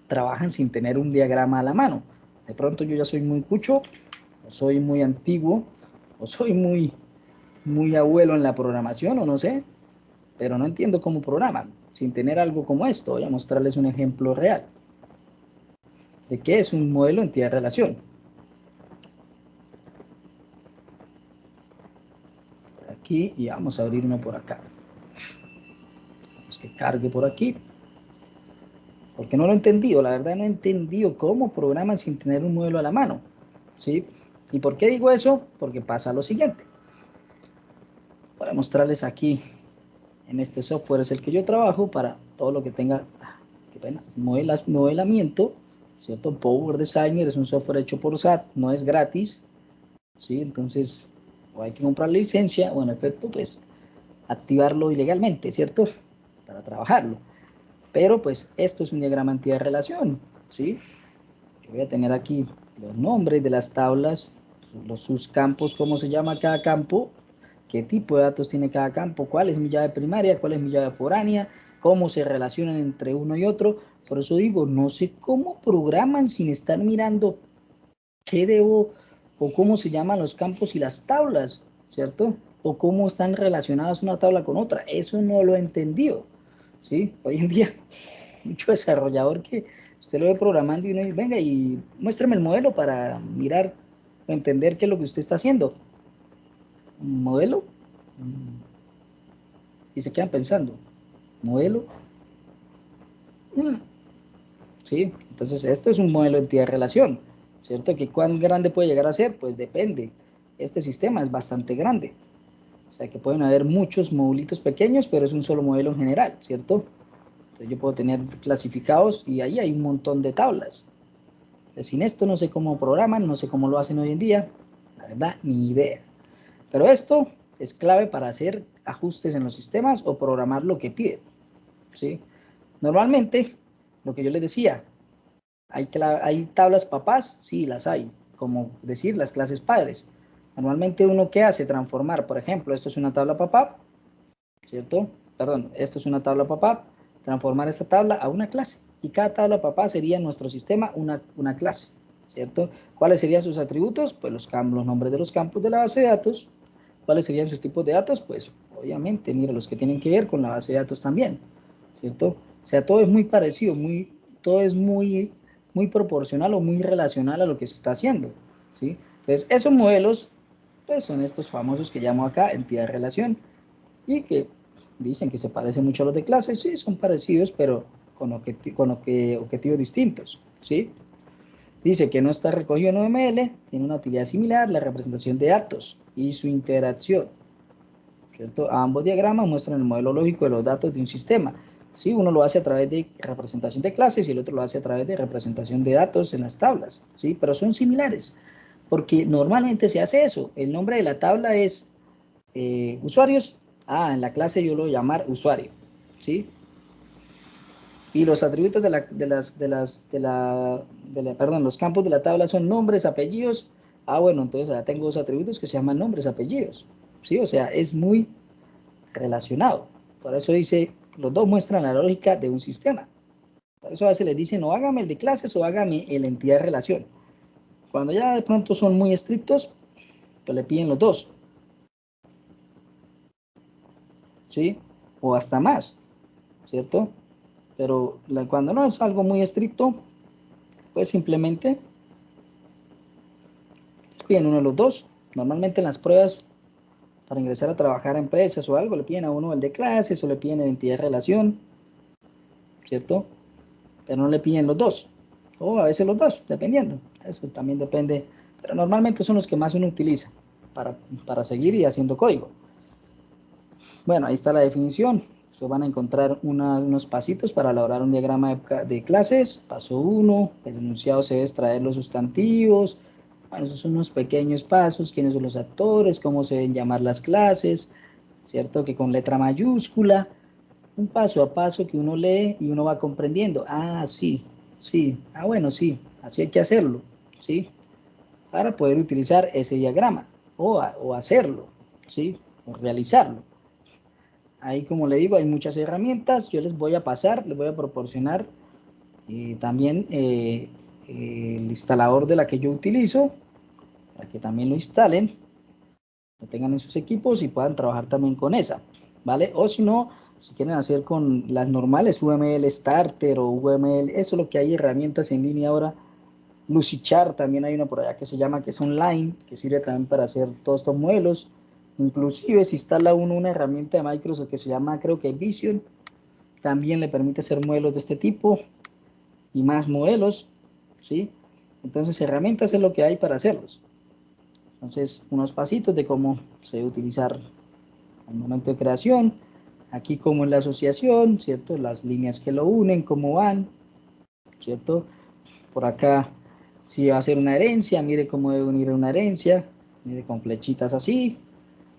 trabajan sin tener un diagrama a la mano. De pronto yo ya soy muy cucho, o soy muy antiguo, o soy muy abuelo en la programación, o no sé, pero no entiendo cómo programan sin tener algo como esto. Voy a mostrarles un ejemplo real de qué es un modelo entidad-relación. Por aquí, y vamos a abrir uno por acá. Vamos que cargue por aquí. Porque no lo he entendido, la verdad no he entendido cómo programan sin tener un modelo a la mano, ¿sí? ¿Y por qué digo eso? Porque pasa lo siguiente. Voy a mostrarles aquí, en este software es el que yo trabajo para todo lo que tenga, qué pena, modelamiento, ¿cierto? Power Designer es un software hecho por SAP, no es gratis, ¿sí? Entonces, o hay que comprar licencia, o en efecto, pues, activarlo ilegalmente, ¿cierto? Para trabajarlo. Pero pues esto es un diagrama entidad-relación, ¿sí? Yo voy a tener aquí los nombres de las tablas, sus campos, cómo se llama cada campo, qué tipo de datos tiene cada campo, cuál es mi llave primaria, cuál es mi llave foránea, cómo se relacionan entre uno y otro. Por eso digo, no sé cómo programan sin estar mirando qué debo o cómo se llaman los campos y las tablas, ¿cierto? O cómo están relacionadas una tabla con otra. Eso no lo he entendido, ¿sí? Hoy en día, mucho desarrollador que usted lo ve programando y uno dice, venga y muéstrame el modelo para mirar, entender qué es lo que usted está haciendo. ¿Un modelo? Y se quedan pensando, ¿modelo? Sí, entonces esto es un modelo de entidad-relación, ¿cierto? ¿Que cuán grande puede llegar a ser? Pues depende. Este sistema es bastante grande. O sea que pueden haber muchos modulitos pequeños, pero es un solo modelo en general, ¿cierto? Entonces yo puedo tener clasificados y ahí hay un montón de tablas. Entonces, sin esto no sé cómo programan, no sé cómo lo hacen hoy en día, la verdad, ni idea. Pero esto es clave para hacer ajustes en los sistemas o programar lo que piden, ¿sí? Normalmente, lo que yo les decía, hay tablas papás, sí, las hay, como decir las clases padres. Normalmente uno ¿qué hace? Transformar, por ejemplo, esto es una tabla papá, ¿cierto? Perdón, esto es una tabla papá, transformar esta tabla a una clase. Y cada tabla papá sería en nuestro sistema una clase, ¿cierto? ¿Cuáles serían sus atributos? Pues los nombres de los campos de la base de datos. ¿Cuáles serían sus tipos de datos? Pues obviamente, mira, los que tienen que ver con la base de datos también, ¿cierto? O sea, todo es muy parecido, todo es muy proporcional o muy relacional a lo que se está haciendo, ¿sí? Entonces, esos modelos, pues son estos famosos que llamo acá entidad-relación y que dicen que se parecen mucho a los de clase, sí, son parecidos, pero con objetivos distintos, ¿sí? Dice que no está recogido en UML, tiene una utilidad similar, la representación de datos y su interacción, ¿cierto? Ambos diagramas muestran el modelo lógico de los datos de un sistema, ¿sí? Uno lo hace a través de representación de clases y el otro lo hace a través de representación de datos en las tablas, ¿sí? Pero son similares, porque normalmente se hace eso. El nombre de la tabla es usuarios. En la clase yo lo voy a llamar usuario, ¿sí? Y los atributos perdón, los campos de la tabla son nombres, apellidos. Bueno, entonces ahora tengo dos atributos que se llaman nombres, apellidos, ¿sí? O sea, es muy relacionado. Por eso dice, los dos muestran la lógica de un sistema. Por eso a veces les dicen, o hágame el de clases o hágame el entidad-relación. Cuando ya de pronto son muy estrictos, pues le piden los dos, ¿sí? O hasta más, ¿cierto? Pero cuando no es algo muy estricto, pues simplemente les piden uno de los dos. Normalmente en las pruebas para ingresar a trabajar a empresas o algo, le piden a uno el de clases o le piden identidad de relación, ¿cierto? Pero no le piden los dos, o a veces los dos, dependiendo. Eso también depende, pero normalmente son los que más uno utiliza para seguir y haciendo código. Bueno, ahí está la definición. Ustedes van a encontrar unos pasitos para elaborar un diagrama de clases. Paso 1, el enunciado se debe extraer los sustantivos. Bueno, esos son unos pequeños pasos, quiénes son los actores, cómo se deben llamar las clases, ¿cierto? Que con letra mayúscula, un paso a paso que uno lee y uno va comprendiendo. Ah, sí, sí, ah, bueno, sí, así hay que hacerlo, ¿sí? Para poder utilizar ese diagrama o hacerlo, ¿sí? O realizarlo. Ahí, como le digo, hay muchas herramientas. Yo les voy a pasar, les voy a proporcionar también el instalador de la que yo utilizo, para que también lo instalen, lo tengan en sus equipos y puedan trabajar también con esa, ¿vale? O si no, si quieren hacer con las normales, UML Starter o UML, eso es lo que hay herramientas en línea ahora. Lucidchart también hay una por allá que se llama, que es online, que sirve también para hacer todos estos modelos. Inclusive si instala uno una herramienta de Microsoft que se llama, creo que Vision, también le permite hacer modelos de este tipo y más modelos, ¿sí? Entonces herramientas es lo que hay para hacerlos. Entonces unos pasitos de cómo se debe utilizar al momento de creación, aquí como en la asociación, ¿cierto? Las líneas que lo unen, cómo van, ¿cierto? Por acá, si va a ser una herencia, mire cómo debe unir una herencia, mire con flechitas así.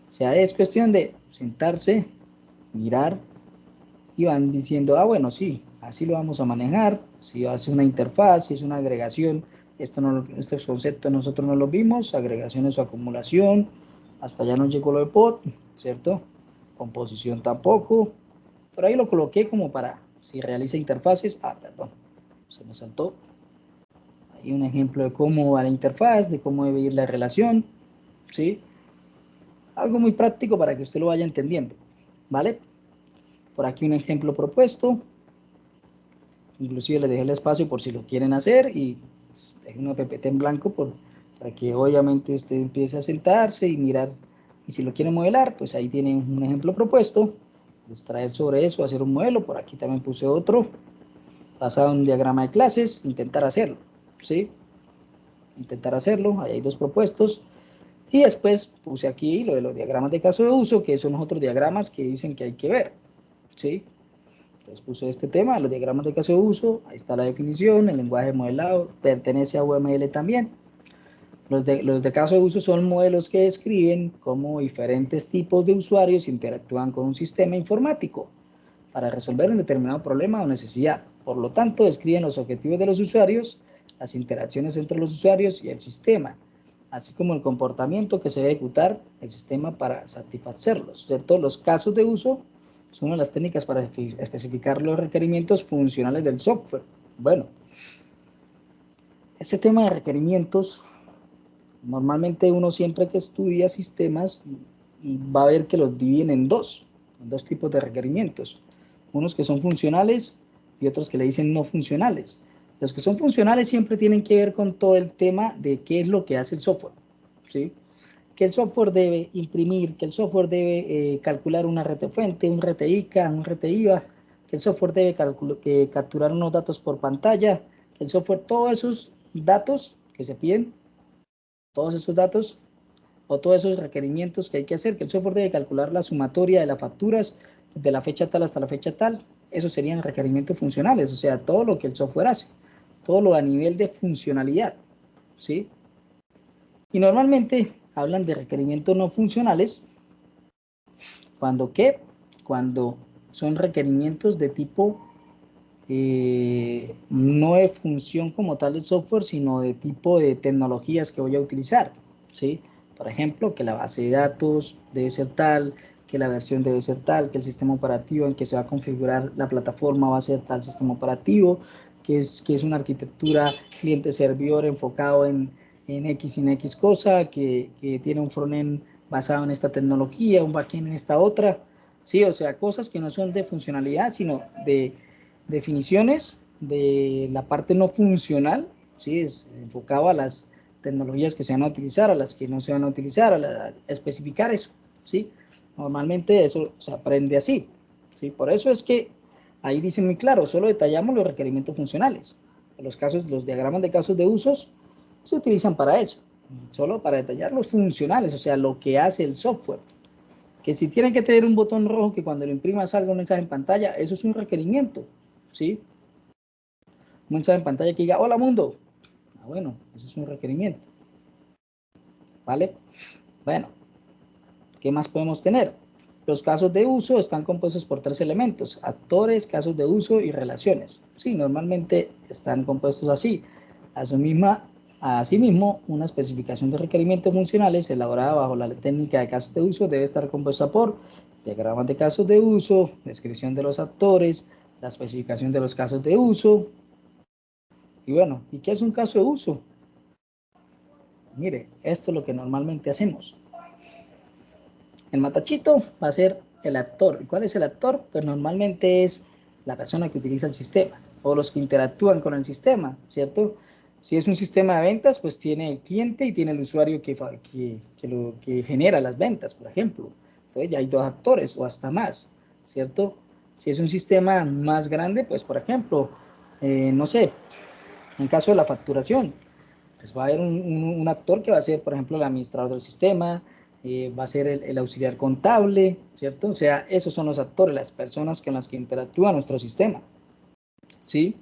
O sea, es cuestión de sentarse, mirar y van diciendo, ah, bueno, sí, así lo vamos a manejar. Si va a ser una interfaz, si es una agregación, estos conceptos nosotros no los vimos, agregaciones o acumulación, hasta ya nos llegó lo de pod, ¿cierto? Composición tampoco, pero ahí lo coloqué como para, si realiza interfaces, perdón, se me saltó. Ahí un ejemplo de cómo va la interfaz, de cómo debe ir la relación, ¿sí? Algo muy práctico para que usted lo vaya entendiendo, ¿vale? Por aquí un ejemplo propuesto, inclusive les dejé el espacio por si lo quieren hacer y dejé una PPT en blanco para que obviamente usted empiece a sentarse y mirar, y si lo quieren modelar, pues ahí tienen un ejemplo propuesto, extraer sobre eso, hacer un modelo. Por aquí también puse otro, basado en un diagrama de clases, intentar hacerlo, ¿sí? Intentar hacerlo, ahí hay dos propuestos. Y después puse aquí lo de los diagramas de caso de uso, que son los otros diagramas que dicen que hay que ver, ¿sí? Entonces puse este tema, los diagramas de caso de uso, ahí está la definición, el lenguaje modelado, pertenece a UML también. Los de caso de uso son modelos que describen cómo diferentes tipos de usuarios interactúan con un sistema informático para resolver un determinado problema o necesidad. Por lo tanto, describen los objetivos de los usuarios, las interacciones entre los usuarios y el sistema, así como el comportamiento que se debe ejecutar el sistema para satisfacerlos, ¿cierto? Los casos de uso son una de las técnicas para especificar los requerimientos funcionales del software. Bueno, este tema de requerimientos, normalmente uno siempre que estudia sistemas va a ver que los dividen en dos tipos de requerimientos. Unos que son funcionales y otros que le dicen no funcionales. Los que son funcionales siempre tienen que ver con todo el tema de qué es lo que hace el software, ¿sí? Que el software debe imprimir, que el software debe calcular una RT-fuente, un RT-ICA, un RT-IVA, que el software debe capturar unos datos por pantalla, que el software, todos esos datos que se piden, todos esos datos o todos esos requerimientos que hay que hacer, que el software debe calcular la sumatoria de las facturas de la fecha tal hasta la fecha tal, esos serían requerimientos funcionales, o sea, todo lo que el software hace, todo lo a nivel de funcionalidad, ¿sí? Y normalmente hablan de requerimientos no funcionales, ¿cuando qué? Cuando son requerimientos de tipo no de función como tal del software, sino de tipo de tecnologías que voy a utilizar, ¿sí? Por ejemplo, que la base de datos debe ser tal, que la versión debe ser tal, que el sistema operativo en que se va a configurar la plataforma va a ser tal sistema operativo, que es una arquitectura cliente-servidor enfocado en en X y en X cosa, que tiene un frontend basado en esta tecnología, un backend en esta otra, sí, o sea, cosas que no son de funcionalidad, sino de definiciones de la parte no funcional, sí, es enfocado a las tecnologías que se van a utilizar, a las que no se van a utilizar, a especificar eso, sí, normalmente eso se aprende así, sí, por eso es que ahí dice muy claro, solo detallamos los requerimientos funcionales, los diagramas de casos de usos se utilizan para eso, solo para detallar los funcionales, o sea, lo que hace el software. Que si tienen que tener un botón rojo que cuando lo imprima salga un mensaje en pantalla, eso es un requerimiento, ¿sí? Un mensaje en pantalla que diga, hola mundo. Ah, bueno, eso es un requerimiento, ¿vale? Bueno, ¿qué más podemos tener? Los casos de uso están compuestos por 3 elementos, actores, casos de uso y relaciones. Sí, normalmente están compuestos así. Asimismo, una especificación de requerimientos funcionales elaborada bajo la técnica de casos de uso debe estar compuesta por diagramas de casos de uso, descripción de los actores, la especificación de los casos de uso. Y bueno, ¿y qué es un caso de uso? Mire, esto es lo que normalmente hacemos. El matachito va a ser el actor. ¿Y cuál es el actor? Pues normalmente es la persona que utiliza el sistema o los que interactúan con el sistema, ¿cierto? Si es un sistema de ventas, pues tiene el cliente y tiene el usuario que genera las ventas, por ejemplo. Entonces ya hay 2 actores o hasta más, ¿cierto? Si es un sistema más grande, pues por ejemplo, no sé, en caso de la facturación, pues va a haber un actor que va a ser, por ejemplo, el administrador del sistema, va a ser el auxiliar contable, ¿cierto? O sea, esos son los actores, las personas con las que interactúa nuestro sistema, ¿sí?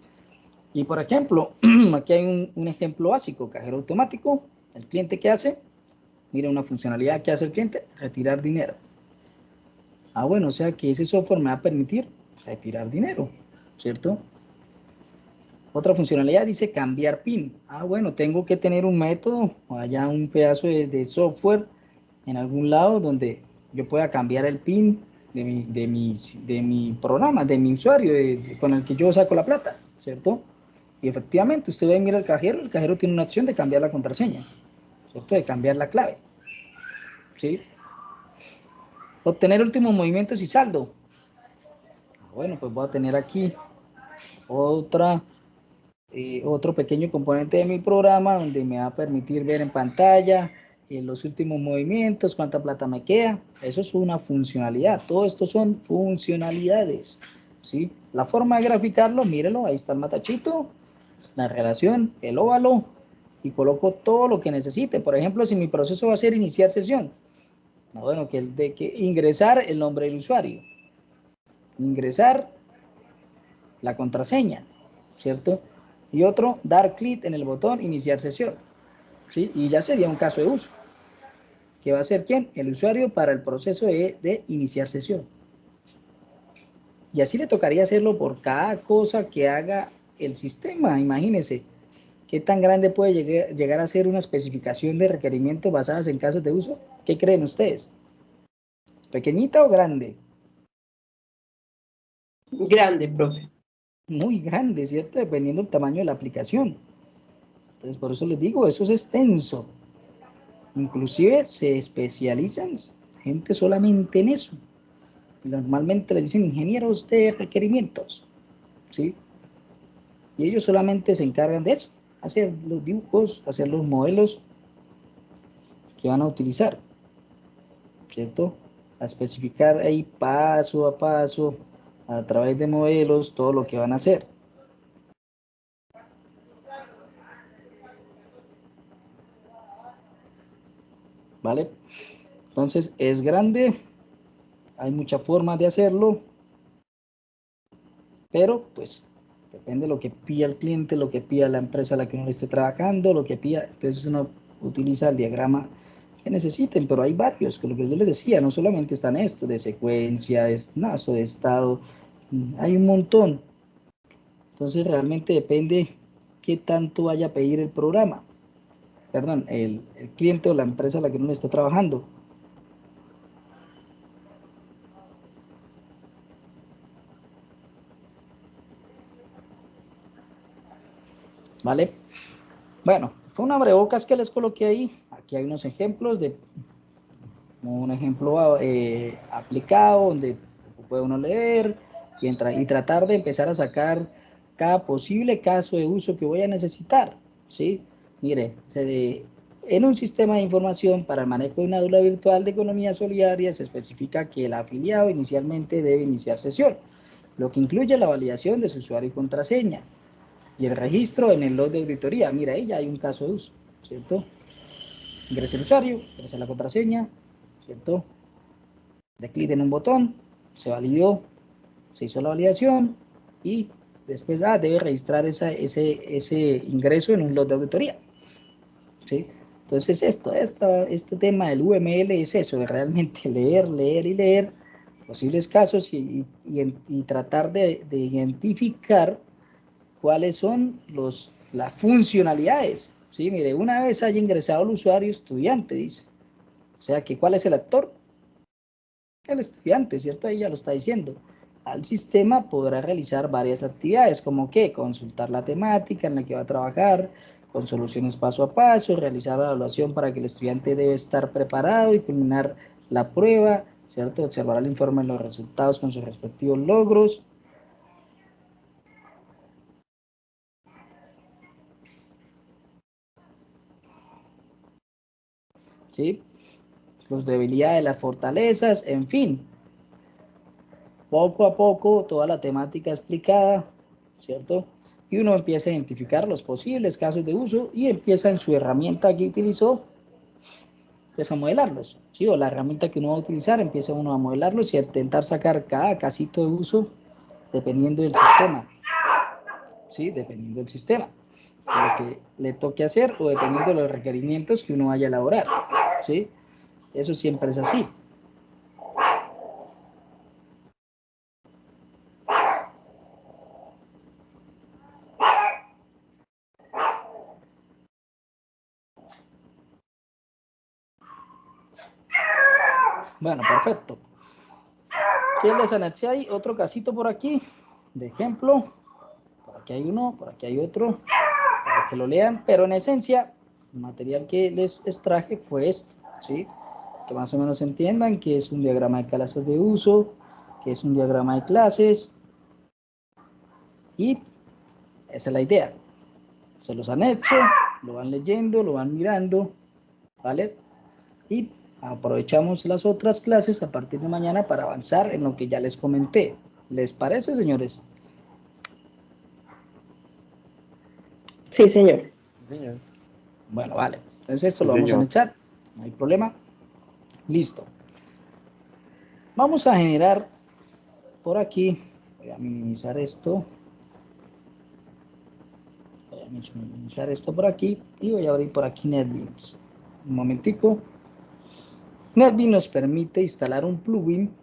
Y por ejemplo, aquí hay un ejemplo básico, cajero automático, el cliente ¿qué hace? Mira una funcionalidad que hace el cliente, retirar dinero. Ah, bueno, o sea que ese software me va a permitir retirar dinero, ¿cierto? Otra funcionalidad dice cambiar PIN. Ah, bueno, tengo que tener un método o allá un pedazo de software en algún lado donde yo pueda cambiar el PIN de mi programa, de mi usuario con el que yo saco la plata, ¿cierto? Y efectivamente, usted va a mirar el cajero tiene una opción de cambiar la contraseña, ¿cierto? De cambiar la clave, ¿sí? Obtener últimos movimientos y saldo. Bueno, pues voy a tener aquí otra otro pequeño componente de mi programa donde me va a permitir ver en pantalla los últimos movimientos, cuánta plata me queda. Eso es una funcionalidad. Todo esto son funcionalidades, ¿sí? La forma de graficarlo, mírelo, ahí está el matachito, la relación, el óvalo, y coloco todo lo que necesite. Por ejemplo, si mi proceso va a ser iniciar sesión, bueno, que ingresar el nombre del usuario, ingresar la contraseña, ¿cierto? Y otro, dar clic en el botón iniciar sesión, ¿sí? Y ya sería un caso de uso. ¿Que va a ser quién? El usuario para el proceso de iniciar sesión. Y así le tocaría hacerlo por cada cosa que haga el sistema. Imagínense qué tan grande puede llegar a ser una especificación de requerimientos basadas en casos de uso. ¿Qué creen ustedes? ¿Pequeñita o grande? Grande, profe. Muy grande, ¿cierto? Dependiendo del tamaño de la aplicación. Entonces, por eso les digo, eso es extenso. Inclusive se especializan gente solamente en eso. Normalmente les dicen ingenieros de requerimientos, ¿sí? Y ellos solamente se encargan de eso, hacer los dibujos, hacer los modelos que van a utilizar, ¿cierto? A especificar ahí paso a paso, a través de modelos, todo lo que van a hacer. ¿Vale? Entonces es grande, hay muchas formas de hacerlo, pero pues depende de lo que pida el cliente, lo que pida la empresa a la que uno esté trabajando, lo que pida, entonces uno utiliza el diagrama que necesiten, pero hay varios, que lo que yo les decía, no solamente están estos, de secuencia, de nazo, de estado, hay un montón, entonces realmente depende qué tanto vaya a pedir el programa, perdón, el cliente o la empresa a la que uno está trabajando. ¿Vale? Bueno, Fue un abrebocas que les coloqué ahí. Aquí hay unos ejemplos de un ejemplo aplicado donde puede uno leer y tratar de empezar a sacar cada posible caso de uso que voy a necesitar, ¿sí? Mire, en un sistema de información para el manejo de una aula virtual de economía solidaria se especifica que el afiliado inicialmente debe iniciar sesión, lo que incluye la validación de su usuario y contraseña y el registro en el log de auditoría. Mira, ahí ya hay un caso de uso, ¿cierto? Ingresa el usuario, ingresa la contraseña, ¿cierto? De clic en un botón, se validó, se hizo la validación y después debe registrar ese ingreso en un log de auditoría, ¿sí? Entonces este tema del UML es eso, de realmente leer y leer posibles casos y tratar de identificar cuáles son las funcionalidades, ¿sí? Mire, una vez haya ingresado el usuario estudiante, dice, o sea, que ¿cuál es el actor? El estudiante, ¿cierto? Ahí ya lo está diciendo. Al sistema podrá realizar varias actividades, como que consultar la temática en la que va a trabajar, con soluciones paso a paso, realizar la evaluación para que el estudiante debe estar preparado y culminar la prueba, ¿cierto? Observar el informe de los resultados con sus respectivos logros. ¿Sí? Las debilidades, las fortalezas, en fin. Poco a poco, toda la temática explicada, ¿cierto? Y uno empieza a identificar los posibles casos de uso y empieza en su herramienta que utilizó, empieza a modelarlos, ¿sí? O la herramienta que uno va a utilizar, empieza uno a modelarlos y a intentar sacar cada casito de uso dependiendo del sistema, ¿sí? Dependiendo del sistema, de lo que le toque hacer o dependiendo de los requerimientos que uno vaya a elaborar, ¿sí? Eso siempre es así. Bueno, perfecto. ¿Qué les anexé ahí? Otro casito por aquí, de ejemplo. Por aquí hay uno, por aquí hay otro, para que lo lean. Pero en esencia, el material que les extraje fue este, ¿sí? Que más o menos entiendan que es un diagrama de clases de uso, que es un diagrama de clases. Y esa es la idea. Se los anexo, lo van leyendo, lo van mirando, ¿vale? Y aprovechamos las otras clases a partir de mañana para avanzar en lo que ya les comenté. ¿Les parece, señores? Sí, señor. Señor. Bueno, vale. Entonces esto Sí, lo vamos a señor. anexar. No hay problema. Listo. Vamos a generar por aquí. Voy a minimizar esto. Voy a minimizar esto por aquí. Y voy a abrir por aquí NetBeans. Un momentico. NetBeans nos permite instalar un plugin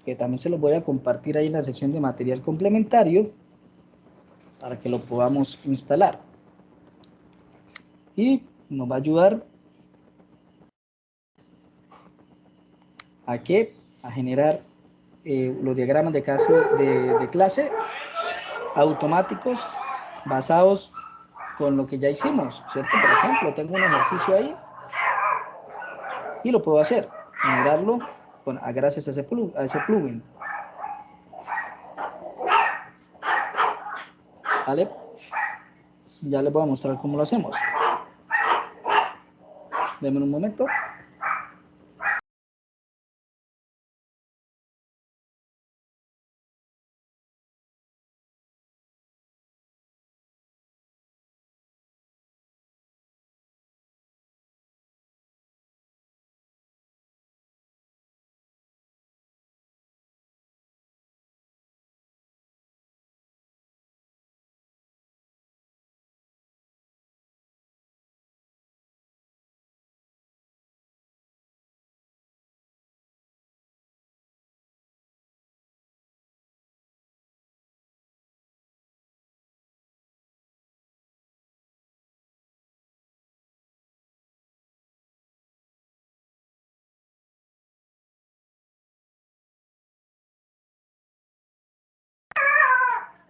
que también se los voy a compartir ahí en la sección de material complementario para que lo podamos instalar. Y nos va a ayudar a generar los diagramas de clase automáticos basados con lo que ya hicimos, ¿cierto? Por ejemplo, tengo un ejercicio ahí y lo puedo hacer, generarlo gracias a ese plugin. ¿Vale? Ya les voy a mostrar cómo lo hacemos. Denme un momento.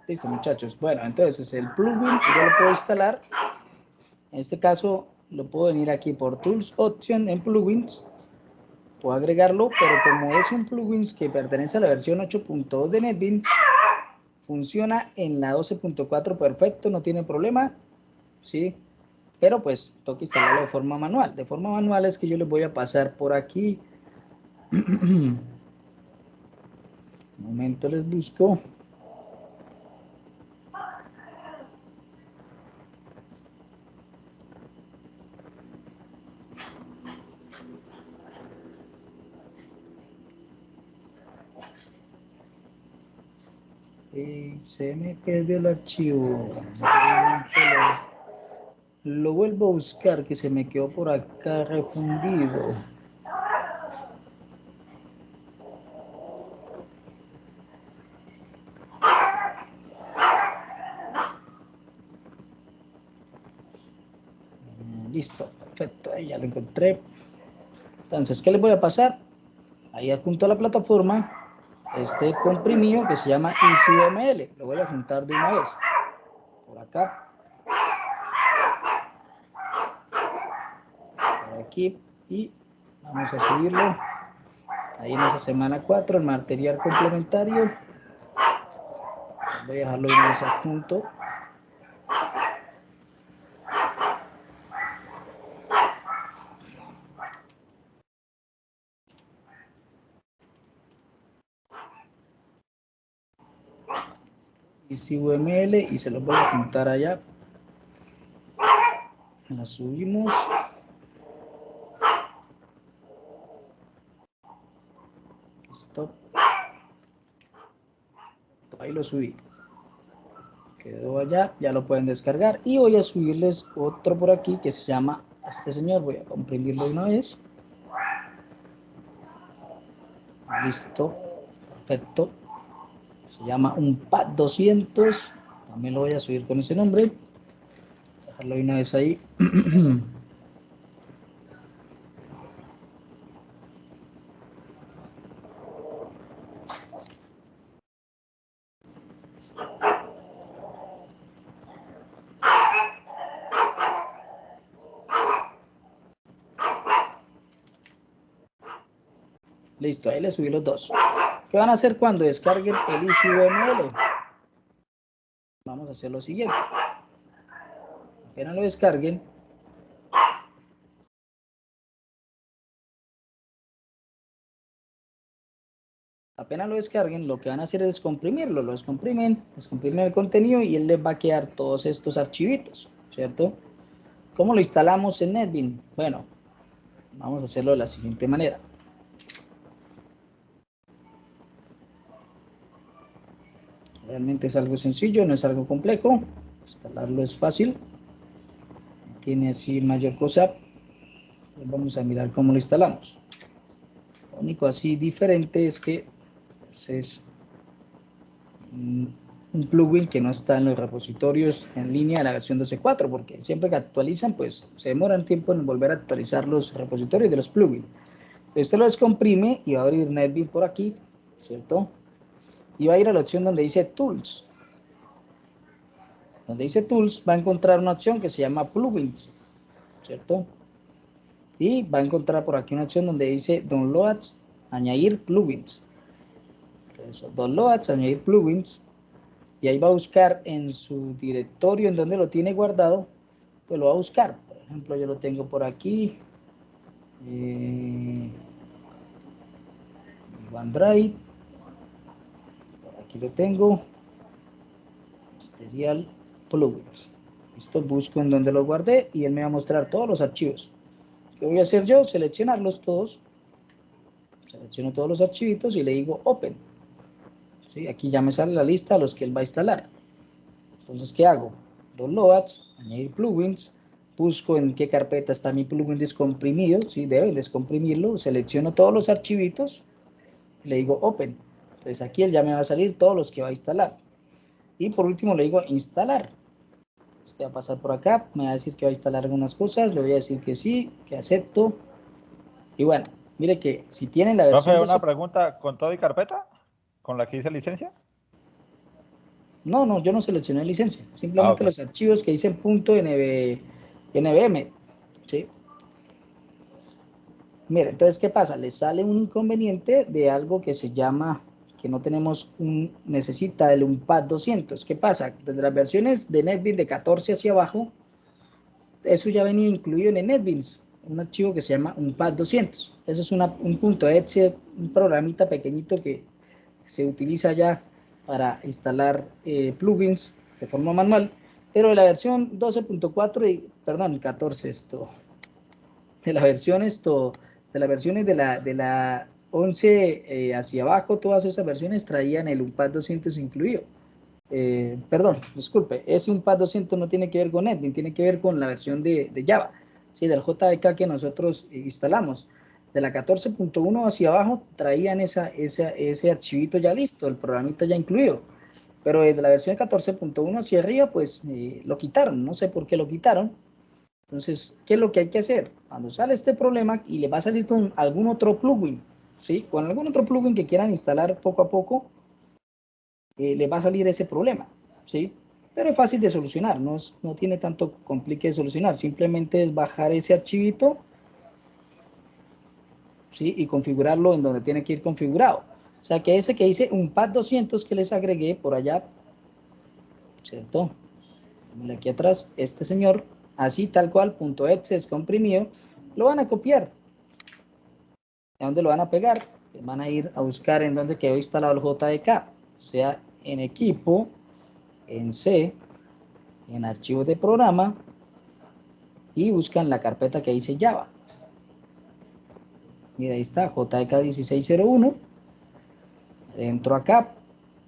Listo, muchachos. Bueno, entonces el plugin yo lo puedo instalar En este caso, lo puedo venir aquí por Tools, Option, en Plugins. Puedo agregarlo, pero como es un plugin que pertenece a la versión 8.2 de NetBeans, funciona en la 12.4 perfecto, no tiene problema, ¿sí? Pero pues toca instalarlo de forma manual. De forma manual es que yo les voy a pasar por aquí. Un momento, les busco. Se me perdió el archivo. Lo vuelvo a buscar, que se me quedó por acá refundido. Listo, perfecto, ahí ya lo encontré. Entonces, ¿qué les voy a pasar? Ahí adjunto a la plataforma este comprimido que se llama EasyUML. Lo voy a juntar de una vez. Por acá. Por aquí. Y vamos a subirlo. Ahí en esa semana 4, el material complementario. Voy a dejarlo de una vez adjunto. EasyUML y se los voy a juntar allá. La subimos. Listo. Ahí lo subí. Quedó allá, ya lo pueden descargar. Y voy a subirles otro por aquí que se llama este señor. Voy a comprimirlo de una vez. Listo. Perfecto. Se llama un pad 200. También lo voy a subir con ese nombre. Dejarlo de una vez ahí. Listo, ahí les subí los dos. ¿Qué van a hacer cuando descarguen el EasyUML? Vamos a hacer lo siguiente. Apenas lo descarguen, lo que van a hacer es descomprimirlo. Lo descomprimen el contenido y él les va a quedar todos estos archivitos, ¿cierto? ¿Cómo lo instalamos en NetBeans? Bueno, vamos a hacerlo de la siguiente manera. Realmente es algo sencillo, no es algo complejo. Instalarlo es fácil. No tiene así mayor cosa. Vamos a mirar cómo lo instalamos. Lo único así diferente es que es un plugin que no está en los repositorios en línea de la versión 12.4, porque siempre que actualizan, pues se demoran tiempo en volver a actualizar los repositorios de los plugins. Usted lo descomprime y va a abrir NetBeans por aquí, ¿cierto? Y va a ir a la opción donde dice Tools. Donde dice Tools va a encontrar una opción que se llama Plugins, ¿cierto? Y va a encontrar por aquí una opción donde dice Downloads, añadir plugins. Entonces, Downloads, añadir plugins. Y ahí va a buscar en su directorio en donde lo tiene guardado, pues lo va a buscar. Por ejemplo, yo lo tengo por aquí. OneDrive. Por aquí lo tengo. Material plugins. Listo, busco en donde lo guardé y él me va a mostrar todos los archivos. ¿Qué voy a hacer yo? Seleccionarlos todos. Selecciono todos los archivitos y le digo Open. ¿Sí? Aquí ya me sale la lista de los que él va a instalar. Entonces, ¿qué hago? Downloads, añadir plugins. Busco en qué carpeta está mi plugin descomprimido. ¿Sí? Deben descomprimirlo. Selecciono todos los archivitos. Y le digo Open. Entonces, aquí él ya me va a salir todos los que va a instalar. Y por último le digo Instalar. Va a pasar por acá, me va a decir que va a instalar algunas cosas, le voy a decir que sí, que acepto. Y bueno, mire que si tienen la versión... Profe, una pregunta, ¿con todo y carpeta? ¿Con la que dice licencia? No, yo no seleccioné licencia, simplemente Okay. los archivos que dicen .nv, NVM, ¿sí? Mira, entonces, ¿qué pasa? Les sale un inconveniente de algo que se llama, que no tenemos necesita el UNPAD 200. ¿Qué pasa? Desde las versiones de NetBeans de 14 hacia abajo, eso ya venía incluido en el NetBeans, un archivo que se llama UNPAD 200. Eso es un punto .exe, un programita pequeñito que se utiliza ya para instalar plugins de forma manual, pero de la versión 12.4, perdón, 14 de la versión de las versiones de la 11 hacia abajo, todas esas versiones traían el UNPAD 200 incluido. Perdón, disculpe, ese UNPAD 200 no tiene que ver con NetBeans, tiene que ver con la versión de Java, ¿sí? Del JDK que nosotros instalamos. De la 14.1 hacia abajo traían ese archivito ya listo, el programita ya incluido. Pero desde la versión 14.1 hacia arriba, pues lo quitaron, no sé por qué lo quitaron. Entonces, ¿qué es lo que hay que hacer? Cuando sale este problema y le va a salir con algún otro plugin, ¿sí? Con algún otro plugin que quieran instalar poco a poco, le va a salir ese problema, ¿sí? Pero es fácil de solucionar, no tiene tanto complique de solucionar, simplemente es bajar ese archivito, ¿sí? Y configurarlo en donde tiene que ir configurado. O sea, que ese que dice UNPAD 200 que les agregué por allá, ¿cierto? Aquí atrás, este señor, así tal cual, .exe es comprimido, lo van a copiar. ¿A dónde lo van a pegar? Van a ir a buscar en donde quedó instalado el JDK, sea en equipo, en C, en archivos de programa, y buscan la carpeta que dice Java. Mira, ahí está, JDK 1601. Entro acá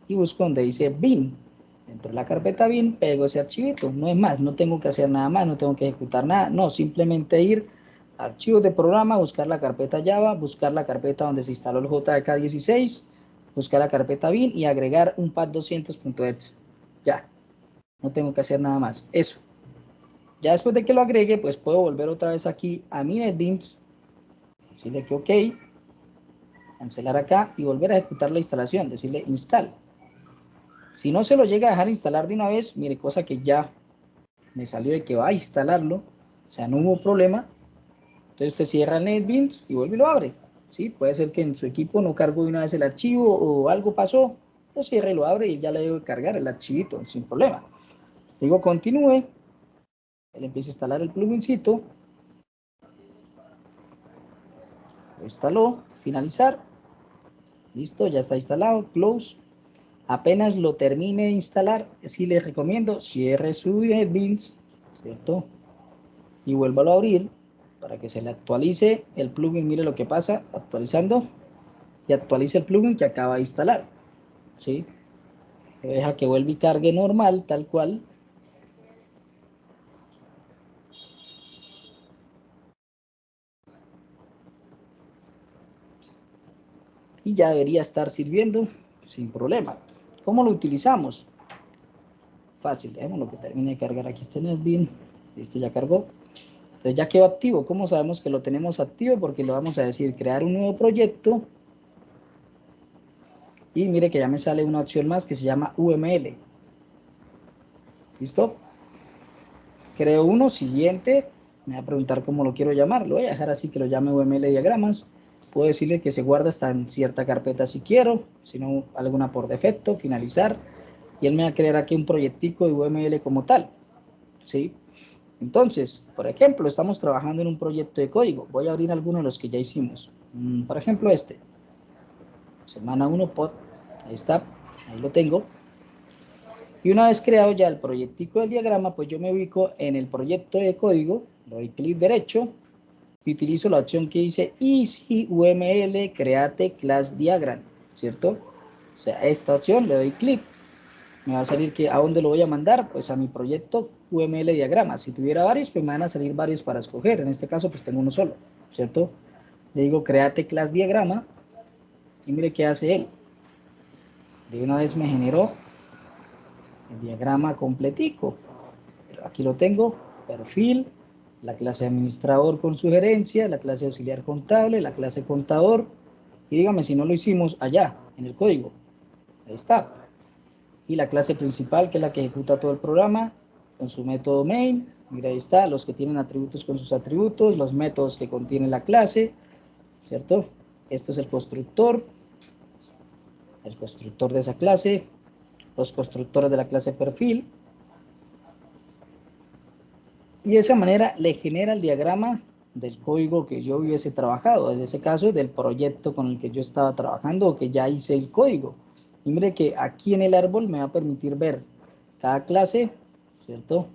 y busco donde dice bin. Dentro de la carpeta bin pego ese archivito. No es más, no tengo que hacer nada más, no tengo que ejecutar nada. No, simplemente ir a archivos de programa, buscar la carpeta Java, buscar la carpeta donde se instaló el JDK 16, buscar la carpeta bin y agregar un pad 200.exe. Ya, no tengo que hacer nada más. Eso. Ya después de que lo agregue, pues puedo volver otra vez aquí a mi NetBeans, decirle que OK, cancelar acá y volver a ejecutar la instalación, decirle install. Si no se lo llega a dejar instalar de una vez, mire, cosa que ya me salió de que va a instalarlo, o sea, no hubo problema. Entonces usted cierra el NetBeans y vuelve y lo abre. ¿Sí? Puede ser que en su equipo no cargó de una vez el archivo o algo pasó, lo cierra y lo abre y ya le debe cargar el archivito sin problema. Digo continúe, él empieza a instalar el plugincito, lo instaló, finalizar, listo, ya está instalado, close. Apenas lo termine de instalar, sí les recomiendo, cierre su NetBeans, ¿cierto? Y vuélvalo a abrir para que se le actualice el plugin. Mire lo que pasa, actualizando, y actualice el plugin que acaba de instalar, ¿sí? Deja que vuelva y cargue normal, tal cual. Y ya debería estar sirviendo sin problema. ¿Cómo lo utilizamos? Fácil, dejémoslo que termine de cargar aquí este NetBeans. Listo, ya cargó. Entonces ya quedó activo. ¿Cómo sabemos que lo tenemos activo? Porque le vamos a decir crear un nuevo proyecto. Y mire que ya me sale una opción más que se llama UML. ¿Listo? Creo uno, siguiente. Me va a preguntar cómo lo quiero llamar. Lo voy a dejar así que lo llame UML diagramas. Puedo decirle que se guarda hasta en cierta carpeta si quiero. Si no, alguna por defecto. Finalizar. Y él me va a crear aquí un proyectico de UML como tal. ¿Sí? Entonces, por ejemplo, estamos trabajando en un proyecto de código. Voy a abrir algunos de los que ya hicimos. Por ejemplo, este. Semana 1 pod. Ahí está. Ahí lo tengo. Y una vez creado ya el proyectico del diagrama, pues yo me ubico en el proyecto de código, le doy clic derecho y utilizo la opción que dice Easy UML Create Class Diagram, ¿cierto? O sea, esta opción le doy clic, me va a salir que a dónde lo voy a mandar, pues a mi proyecto UML Diagrama. Si tuviera varios, pues me van a salir varios para escoger. En este caso, pues tengo uno solo, ¿cierto? Le digo Create Class Diagrama y mire qué hace él. De una vez me generó el diagrama completico. Pero aquí lo tengo, perfil, la clase administrador con sugerencia, la clase auxiliar contable, la clase contador, y dígame si no lo hicimos allá, en el código. Ahí está. Y la clase principal, que es la que ejecuta todo el programa, con su método main, Mira, ahí está, los que tienen atributos con sus atributos, los métodos que contiene la clase, ¿cierto? Esto es el constructor de esa clase, los constructores de la clase perfil, y de esa manera le genera el diagrama del código que yo hubiese trabajado, en ese caso del proyecto con el que yo estaba trabajando o que ya hice el código. Y mire que aquí en el árbol me va a permitir ver cada clase, ¿cierto?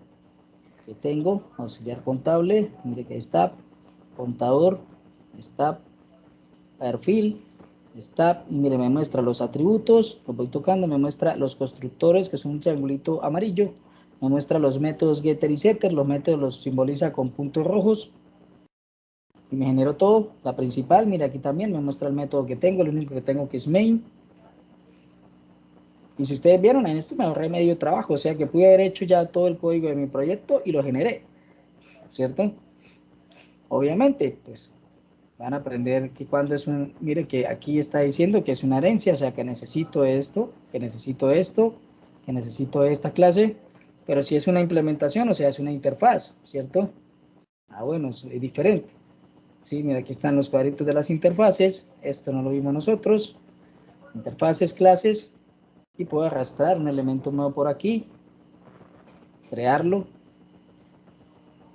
Que tengo, auxiliar contable, mire que está, contador, está, perfil, está, y mire, me muestra los atributos, los voy tocando, me muestra los constructores, que es un triangulito amarillo, me muestra los métodos getter y setter, los métodos los simboliza con puntos rojos, y me generó todo, la principal, mira aquí también me muestra el método que tengo, lo único que tengo que es main, y si ustedes vieron, en esto me ahorré medio trabajo, o sea que pude haber hecho ya todo el código de mi proyecto y lo generé, ¿cierto? Obviamente, pues van a aprender que cuando es un, mire que aquí está diciendo que es una herencia, o sea que necesito esto, que necesito esto, que necesito esta clase, pero si es una implementación, o sea, es una interfaz, ¿cierto? Ah, bueno, es diferente. Sí, mira, aquí están los cuadritos de las interfaces, esto no lo vimos nosotros, interfaces, clases, y puedo arrastrar un elemento nuevo por aquí, crearlo,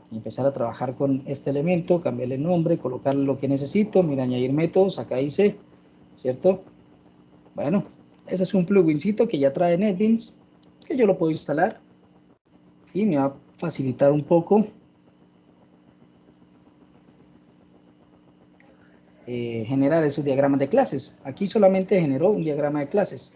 y empezar a trabajar con este elemento, cambiarle el nombre, colocarle lo que necesito, mira, añadir métodos, acá dice, ¿cierto? Bueno, ese es un plugincito que ya trae NetBeans, que yo lo puedo instalar y me va a facilitar un poco generar esos diagramas de clases. Aquí solamente generó un diagrama de clases.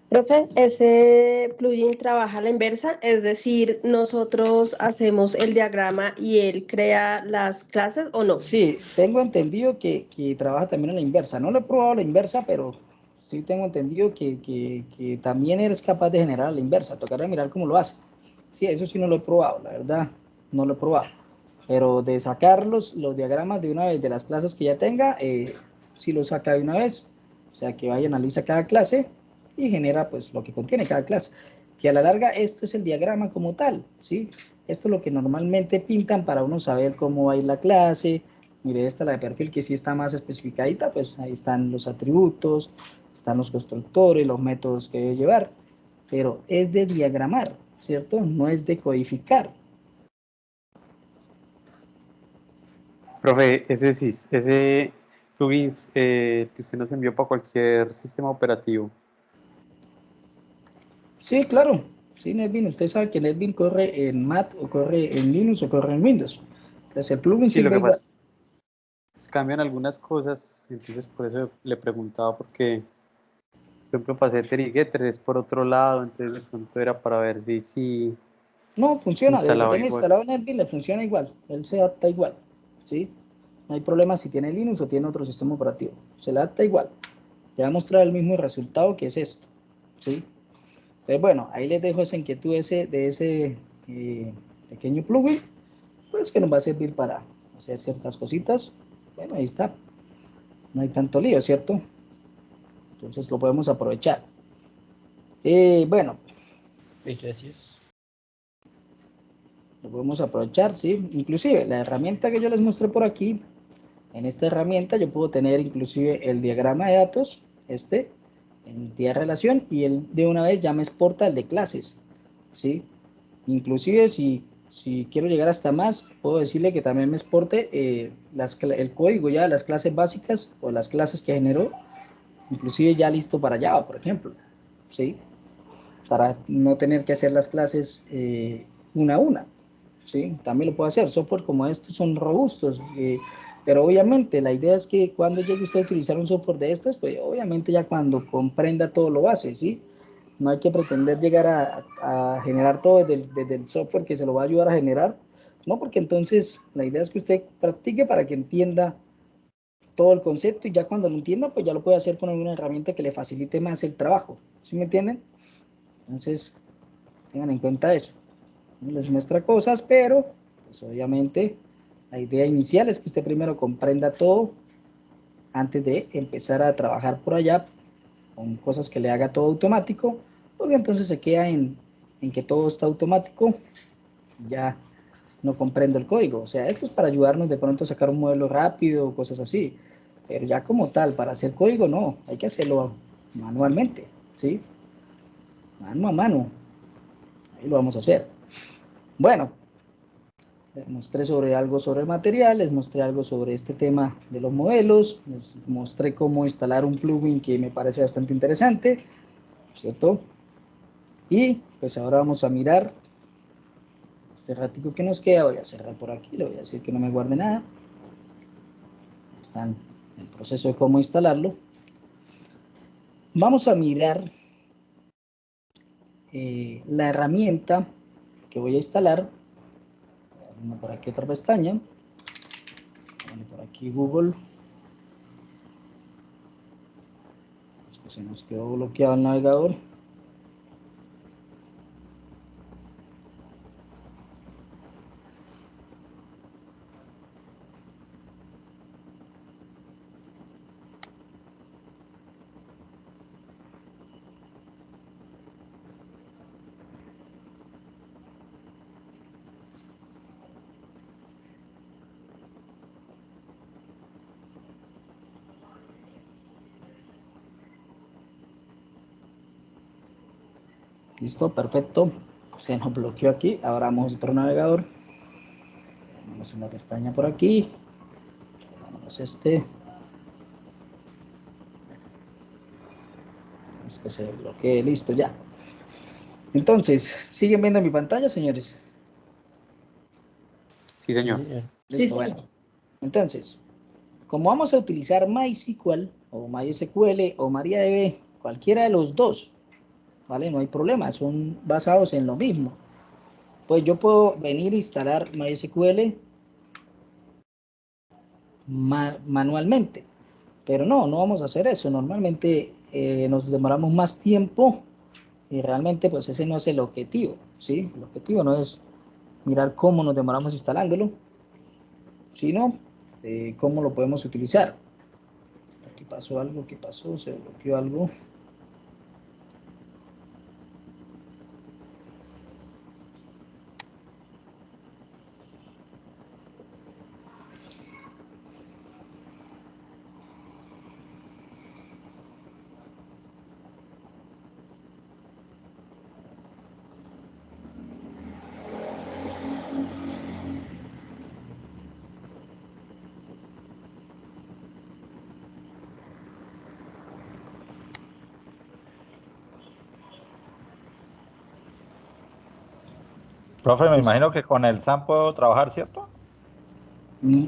Profe, ese plugin trabaja a la inversa, es decir, nosotros hacemos el diagrama y él crea las clases, ¿o no? Sí, tengo entendido que trabaja también a la inversa. No lo he probado a la inversa, pero sí tengo entendido que también eres capaz de generar a la inversa. Tocará mirar cómo lo hace. Sí, eso sí no lo he probado, la verdad, no lo he probado. Pero de sacar los diagramas de una vez de las clases que ya tenga, sí lo saca de una vez. O sea, que vaya, analiza cada clase y genera pues lo que contiene cada clase. Que a la larga esto es el diagrama como tal, ¿sí? Esto es lo que normalmente pintan para uno saber cómo va a ir la clase. Mire, esta la de perfil que sí está más especificadita, pues ahí están los atributos, están los constructores, los métodos que debe llevar. Pero es de diagramar, ¿cierto? No es de codificar. Profe, ese plugin que usted nos envió para cualquier sistema operativo. Sí, claro. Sí, NetBeans. Usted sabe que NetBeans corre en Mac o corre en Linux o corre en Windows. Entonces el plugin Sí, lo sirve que igual. pasa es que cambian algunas cosas, entonces por eso le preguntaba, porque por ejemplo para Setter y Getter es por otro lado, entonces de pronto era para ver si No, funciona. Desde que instalaba tenga igual. instalado NetBeans le funciona igual. Él se adapta igual. ¿Sí? No hay problema si tiene Linux o tiene otro sistema operativo. Se le adapta igual. Te va a mostrar el mismo resultado que es esto. ¿Sí? Entonces, bueno, ahí les dejo esa inquietud de ese pequeño plugin, pues que nos va a servir para hacer ciertas cositas. Bueno, ahí está. No hay tanto lío, ¿cierto? Entonces lo podemos aprovechar. Bueno, Gracias. lo podemos aprovechar, ¿sí? Inclusive la herramienta que yo les mostré por aquí, en esta herramienta yo puedo tener inclusive el diagrama de datos, en entidad de relación, y él de una vez ya me exporta el de clases, ¿sí? Inclusive si quiero llegar hasta más, puedo decirle que también me exporte el código ya de las clases básicas o las clases que generó, inclusive ya listo para Java, por ejemplo, ¿sí? Para no tener que hacer las clases una a una, ¿sí? También lo puedo hacer. Software como estos son robustos, pero obviamente la idea es que cuando llegue usted a utilizar un software de estos, pues obviamente ya cuando comprenda todo lo hace, ¿sí? No hay que pretender llegar a generar todo desde el software que se lo va a ayudar a generar, no, porque entonces la idea es que usted practique para que entienda todo el concepto y ya cuando lo entienda, pues ya lo puede hacer con alguna herramienta que le facilite más el trabajo, ¿sí me entienden? Entonces, tengan en cuenta eso. Les muestra cosas, pero pues obviamente la idea inicial es que usted primero comprenda todo antes de empezar a trabajar por allá con cosas que le haga todo automático, porque entonces se queda en que todo está automático, ya no comprendo el código. O sea, esto es para ayudarnos de pronto a sacar un modelo rápido o cosas así. Pero ya como tal, para hacer código, no. Hay que hacerlo manualmente, ¿sí? Mano a mano. Ahí lo vamos a hacer. Bueno, les mostré algo sobre el material, les mostré algo sobre este tema de los modelos, les mostré cómo instalar un plugin que me parece bastante interesante, ¿cierto? Y pues ahora vamos a mirar este ratico que nos queda. Voy a cerrar por aquí, le voy a decir que no me guarde nada. Están en el proceso de cómo instalarlo. Vamos a mirar la herramienta que voy a instalar. Por aquí otra pestaña. Por aquí Google. Es que se nos quedó bloqueado el navegador. Listo, perfecto. Se nos bloqueó aquí. Abramos otro navegador. Tenemos una pestaña por aquí. Vamos este. Es que se bloquee. Listo, ya. Entonces, ¿siguen viendo mi pantalla, señores? Sí, señor. Sí, Listo, bueno. Entonces, como vamos a utilizar MySQL o MySQL o MariaDB, cualquiera de los dos, ¿vale? No hay problema, son basados en lo mismo. Pues yo puedo venir a instalar MySQL manualmente, pero no vamos a hacer eso. Normalmente nos demoramos más tiempo y realmente pues ese no es el objetivo, ¿sí? El objetivo no es mirar cómo nos demoramos instalándolo, sino cómo lo podemos utilizar. Aquí pasó algo, ¿qué pasó? Se bloqueó algo. Profe, me imagino que con el SAM puedo trabajar, ¿cierto?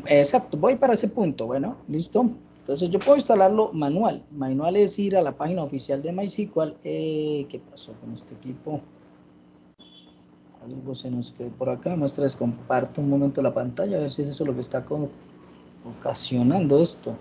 Exacto, voy para ese punto. Bueno, listo. Entonces yo puedo instalarlo manual. Manual es ir a la página oficial de MySQL. ¿Qué pasó con este equipo? Algo se nos quedó por acá. Muestras, comparto un momento la pantalla, a ver si es eso lo que está ocasionando esto.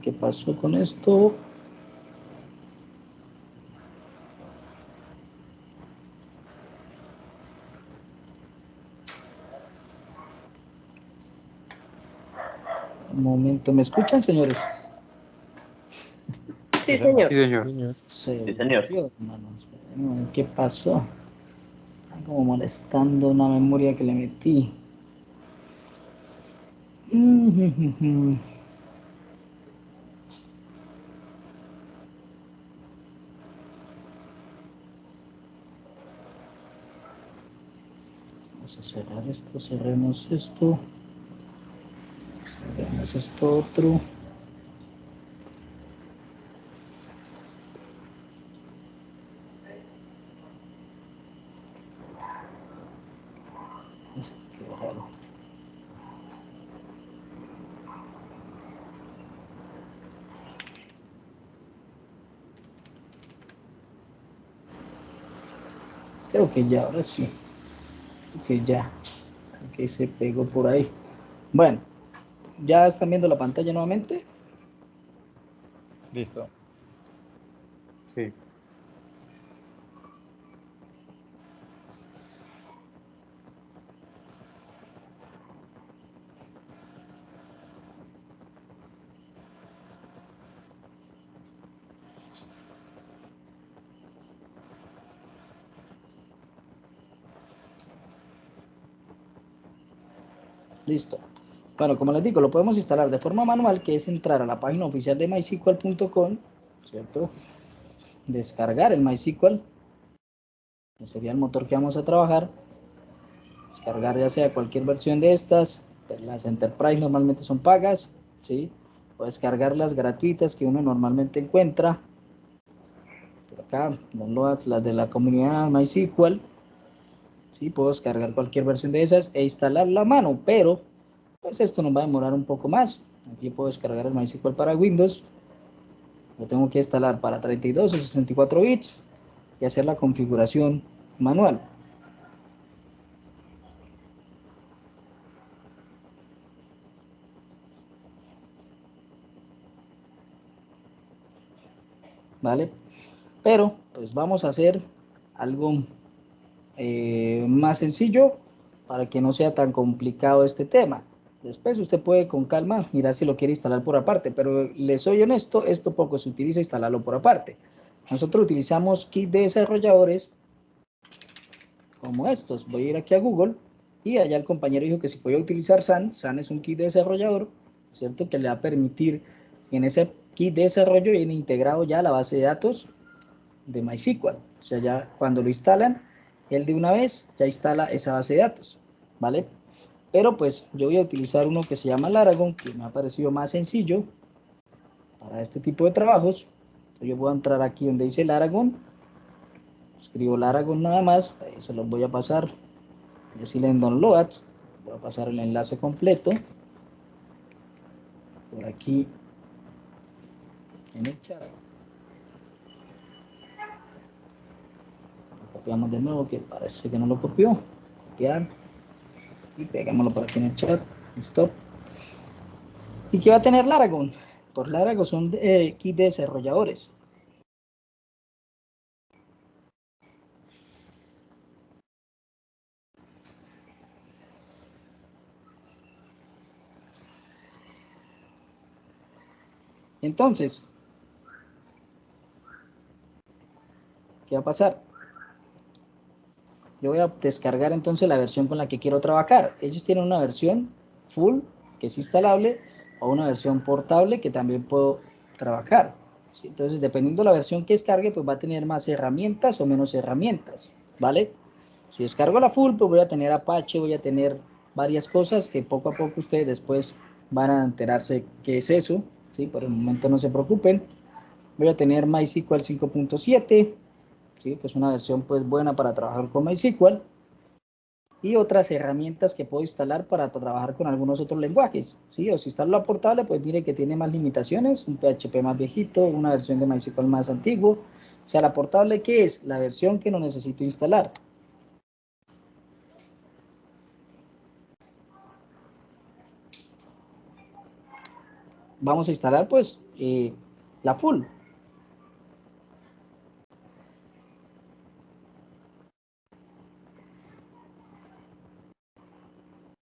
¿Qué pasó con esto? Un momento, ¿me escuchan, señores? sí, señor. Sí, señor. Sí, señor. Hermanos, ¿qué pasó? Está como molestando una memoria que le metí. Vamos a cerrar esto, cerremos esto. Cerremos esto otro. Qué raro. Creo que ya, ahora sí. Creo que ya. Ok, se pegó por ahí. Bueno, ¿ya están viendo la pantalla nuevamente? Listo. Sí. Listo. Bueno, como les digo, lo podemos instalar de forma manual, que es entrar a la página oficial de mysql.com, ¿cierto? Descargar el MySQL, que sería el motor que vamos a trabajar. Descargar ya sea cualquier versión de estas, pues las Enterprise normalmente son pagas, ¿sí? O descargar las gratuitas que uno normalmente encuentra. Por acá, downloads las de la comunidad MySQL, ¿sí? Puedo descargar cualquier versión de esas e instalarla a mano, pero pues esto nos va a demorar un poco más. Aquí puedo descargar el MySQL para Windows. Lo tengo que instalar para 32 o 64 bits y hacer la configuración manual. ¿Vale? Pero pues vamos a hacer algo más sencillo para que no sea tan complicado este tema. Después usted puede con calma mirar si lo quiere instalar por aparte, pero les soy honesto, esto poco se utiliza instalarlo por aparte. Nosotros utilizamos kit de desarrolladores como estos. Voy a ir aquí a Google y allá el compañero dijo que si podía utilizar SAN. SAN es un kit de desarrollador, ¿cierto? Que le va a permitir, en ese kit de desarrollo viene integrado ya la base de datos de MySQL. O sea, ya cuando lo instalan, él de una vez ya instala esa base de datos, ¿vale? Pero pues yo voy a utilizar uno que se llama Laragon, que me ha parecido más sencillo para este tipo de trabajos. Entonces yo voy a entrar aquí donde dice Laragon, escribo Laragon nada más, ahí se los voy a pasar, decirle en Downloads, voy a pasar el enlace completo, por aquí en el chat. Lo copiamos de nuevo, que parece que no lo copió, copiar, y pegámoslo por aquí en el chat, listo. ¿Y qué va a tener Laragon? Por Laragon son kit de desarrolladores. Entonces, ¿qué va a pasar? Yo voy a descargar entonces la versión con la que quiero trabajar. Ellos tienen una versión full, que es instalable, o una versión portable que también puedo trabajar. ¿Sí? Entonces, dependiendo de la versión que descargue, pues va a tener más herramientas o menos herramientas, ¿vale? Si descargo la full, pues voy a tener Apache, voy a tener varias cosas que poco a poco ustedes después van a enterarse qué es eso, ¿sí? Por el momento no se preocupen. Voy a tener MySQL 5.7, ¿sí? Pues una versión pues buena para trabajar con MySQL. Y otras herramientas que puedo instalar para trabajar con algunos otros lenguajes, ¿sí? O si instalo la portable, pues mire que tiene más limitaciones, un PHP más viejito, una versión de MySQL más antiguo. O sea, la portable, ¿qué es? La versión que no necesito instalar. Vamos a instalar, pues, la full.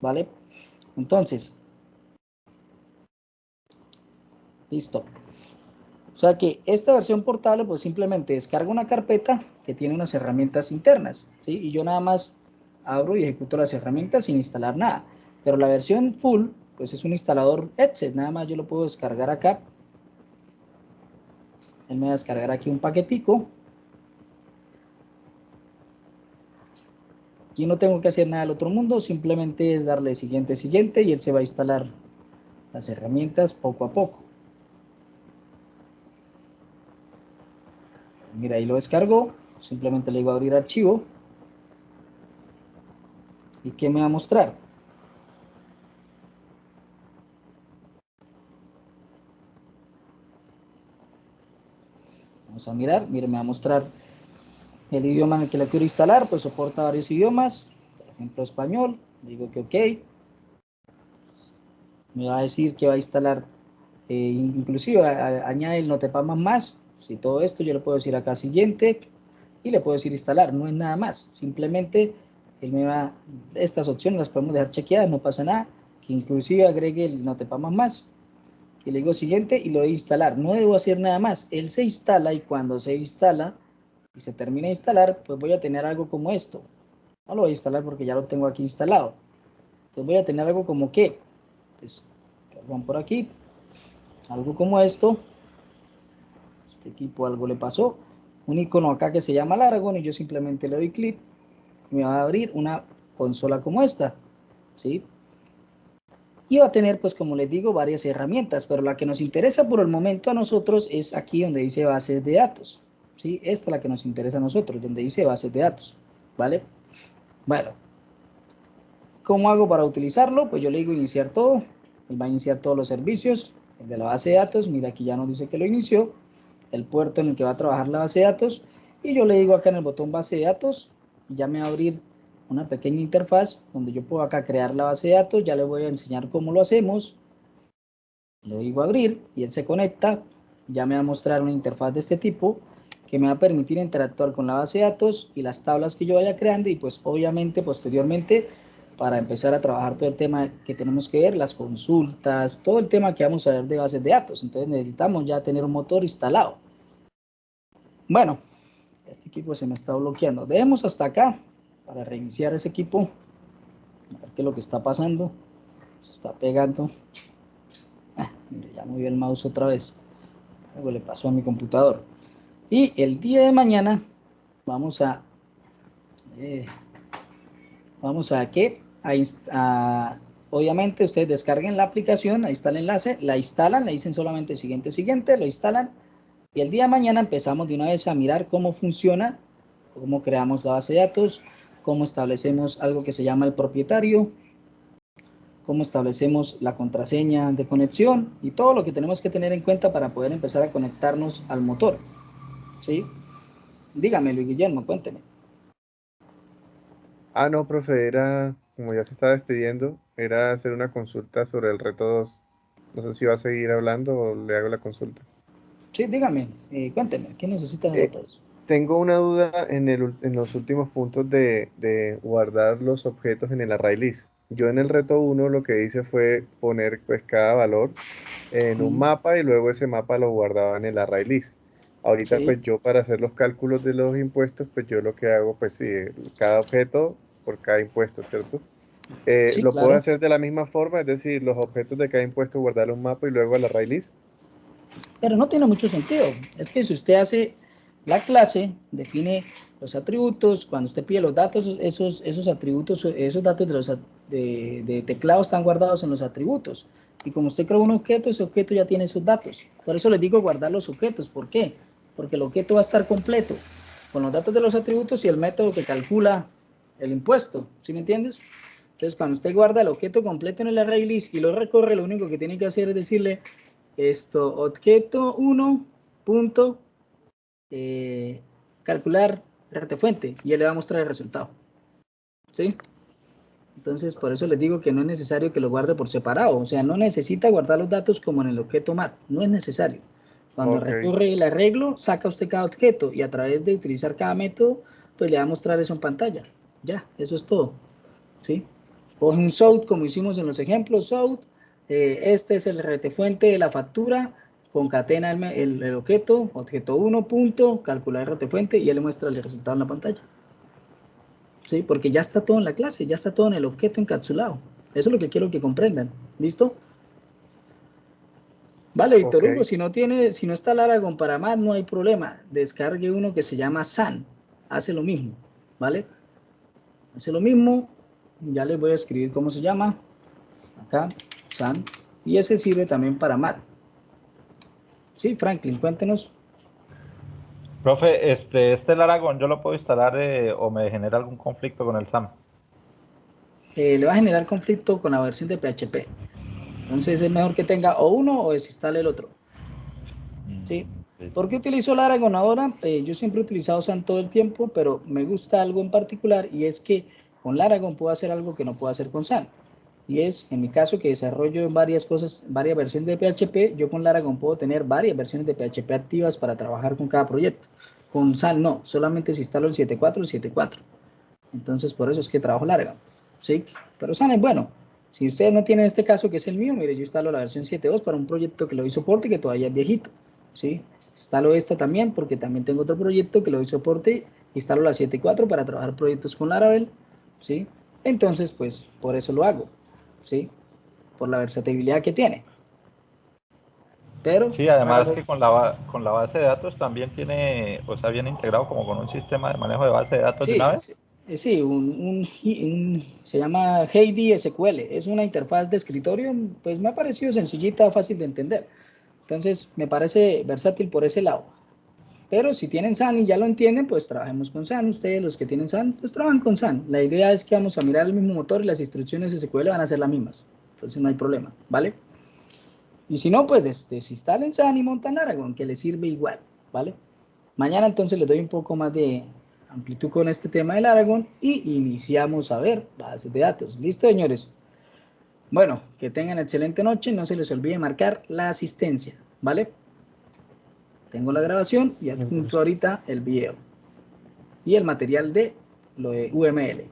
¿Vale? Entonces, listo. O sea que esta versión portable, pues simplemente descargo una carpeta que tiene unas herramientas internas, ¿sí? Y yo nada más abro y ejecuto las herramientas sin instalar nada. Pero la versión full, pues es un instalador Etcd, nada más yo lo puedo descargar acá. Él me va a descargar aquí un paquetico. Aquí no tengo que hacer nada del otro mundo, simplemente es darle siguiente, siguiente, y él se va a instalar las herramientas poco a poco. Mira, ahí lo descargó, simplemente le digo abrir archivo. ¿Y qué me va a mostrar? Vamos a mirar, mire, me va a mostrar el idioma en el que lo quiero instalar, pues soporta varios idiomas, por ejemplo español, digo que ok. Me va a decir que va a instalar, inclusive añade el Notepad++, si todo esto yo le puedo decir acá siguiente, y le puedo decir instalar, no es nada más, simplemente él me va, estas opciones las podemos dejar chequeadas, no pasa nada, que inclusive agregue el Notepad++, y le digo siguiente y lo doy a instalar, no debo hacer nada más, él se instala y cuando se instala y se termina de instalar, pues voy a tener algo como esto, no lo voy a instalar porque ya lo tengo aquí instalado, entonces voy a tener algo como que, pues, perdón por aquí, algo como esto, este equipo algo le pasó, un icono acá que se llama Laragon y yo simplemente le doy clic y me va a abrir una consola como esta, ¿sí? Y va a tener, pues como les digo, varias herramientas, pero la que nos interesa por el momento a nosotros es aquí donde dice bases de datos, ¿sí? Esta es la que nos interesa a nosotros, donde dice bases de datos, ¿vale? Bueno, ¿cómo hago para utilizarlo? Pues yo le digo iniciar todo, él va a iniciar todos los servicios, el de la base de datos, mira aquí ya nos dice que lo inició, el puerto en el que va a trabajar la base de datos, y yo le digo acá en el botón base de datos, ya me va a abrir una pequeña interfaz donde yo puedo acá crear la base de datos, ya le voy a enseñar cómo lo hacemos, le digo abrir y él se conecta, ya me va a mostrar una interfaz de este tipo que me va a permitir interactuar con la base de datos y las tablas que yo vaya creando y pues obviamente posteriormente para empezar a trabajar todo el tema que tenemos que ver, las consultas, todo el tema que vamos a ver de bases de datos, entonces necesitamos ya tener un motor instalado. Bueno, este equipo se me está bloqueando, dejemos hasta acá para reiniciar ese equipo, a ver qué es lo que está pasando, se está pegando. Ya moví el mouse otra vez, algo le pasó a mi computador. Y el día de mañana vamos a ¿qué? Obviamente ustedes descarguen la aplicación, ahí está el enlace, la instalan, le dicen solamente siguiente, siguiente, lo instalan y el día de mañana empezamos de una vez a mirar cómo funciona, cómo creamos la base de datos, cómo establecemos algo que se llama el propietario, cómo establecemos la contraseña de conexión y todo lo que tenemos que tener en cuenta para poder empezar a conectarnos al motor, ¿sí? Dígame, Luis Guillermo, cuénteme. Ah, no, profe, era, como ya se está despidiendo, era hacer una consulta sobre el reto 2. No sé si va a seguir hablando o le hago la consulta. Sí, dígame, cuénteme, ¿qué necesitan Eh, todos? Tengo una duda en los últimos puntos de guardar los objetos en el array list. Yo en el reto 1 lo que hice fue poner pues cada valor en un mapa y luego ese mapa lo guardaba en el array list. Ahorita Sí, pues yo para hacer los cálculos de los impuestos pues yo lo que hago pues sí, cada objeto por cada impuesto, ¿cierto? sí, ¿Lo puedo claro. hacer de la misma forma? Es decir, los objetos de cada impuesto guardarle un mapa y luego al array list. Pero no tiene mucho sentido. Es que si usted hace la clase, define los atributos, cuando usted pide los datos, esos atributos, esos datos de teclado están guardados en los atributos. Y como usted creó un objeto, ese objeto ya tiene sus datos. Por eso les digo guardar los objetos. ¿Por qué? Porque el objeto va a estar completo con los datos de los atributos y el método que calcula el impuesto. ¿Sí me entiendes? Entonces, cuando usted guarda el objeto completo en el array list y lo recorre, lo único que tiene que hacer es decirle objeto 1 punto calcular fuente y él le va a mostrar el resultado. ¿Sí? Entonces, por eso les digo que no es necesario que lo guarde por separado. O sea, no necesita guardar los datos como en el objeto mat. No es necesario. Cuando Ok. recurre el arreglo, saca usted cada objeto y a través de utilizar cada método, pues le va a mostrar eso en pantalla. Ya, eso es todo. ¿Sí? Coge un SOUT como hicimos en los ejemplos, SOUT. Este es el retefuente de la factura. Concatena el objeto 1 punto, calcular retefuente y él le muestra el resultado en la pantalla. ¿Sí? Porque ya está todo en la clase, ya está todo en el objeto encapsulado. Eso es lo que quiero que comprendan. ¿Listo? Vale, Víctor Hugo, Ok. si no está Laragon para más, no hay problema. Descargue uno que se llama SAN. Hace lo mismo, ¿vale? Hace lo mismo, ya les voy a escribir cómo se llama, acá, SAN, y ese sirve también para MAT. Sí, Franklin, cuéntenos. Profe, este Laragon, ¿yo lo puedo instalar o me genera algún conflicto con el SAM? Le va a generar conflicto con la versión de PHP. Entonces es mejor que tenga o uno o desinstale el otro. ¿Sí? ¿Por qué utilizo Laragon ahora? Yo siempre he utilizado SAN todo el tiempo, pero me gusta algo en particular y es que con Laragon puedo hacer algo que no puedo hacer con SAN. Y es, en mi caso, que desarrollo en varias cosas, varias versiones de PHP, yo con Laragon puedo tener varias versiones de PHP activas para trabajar con cada proyecto. Con SAN no, solamente si instalo el 7.4, el 7.4. Entonces, por eso es que trabajo Laragon. ¿Sí? Pero SAN es bueno. Si ustedes no tienen este caso, que es el mío, mire, yo instalo la versión 7.2 para un proyecto que le doy soporte y que todavía es viejito. ¿Sí? Instalo esta también porque también tengo otro proyecto que le doy soporte. Instalo la 7.4 para trabajar proyectos con Laravel. ¿Sí? Entonces, pues, por eso lo hago. ¿Sí? Por la versatilidad que tiene. Pero, Sí, además que con la base de datos también tiene, o sea, viene integrado como con un sistema de manejo de base de datos de una sí, vez. sí, se llama Heidi SQL. Es una interfaz de escritorio, pues me ha parecido sencillita, fácil de entender. Entonces, me parece versátil por ese lado. Pero si tienen SAN y ya lo entienden, pues trabajemos con SAN. Ustedes, los que tienen SAN, pues trabajan con SAN. La idea es que vamos a mirar el mismo motor y las instrucciones SQL van a ser las mismas. Entonces no hay problema, ¿vale? Y si no, pues desinstalen SAN y montan Laragon, que les sirve igual, ¿vale? Mañana entonces les doy un poco más de amplitud con este tema del Laragon y iniciamos a ver bases de datos. ¿Listo, señores? Bueno, que tengan excelente noche. No se les olvide marcar la asistencia, ¿vale? Tengo la grabación y adjunto ahorita el video y el material de lo de UML.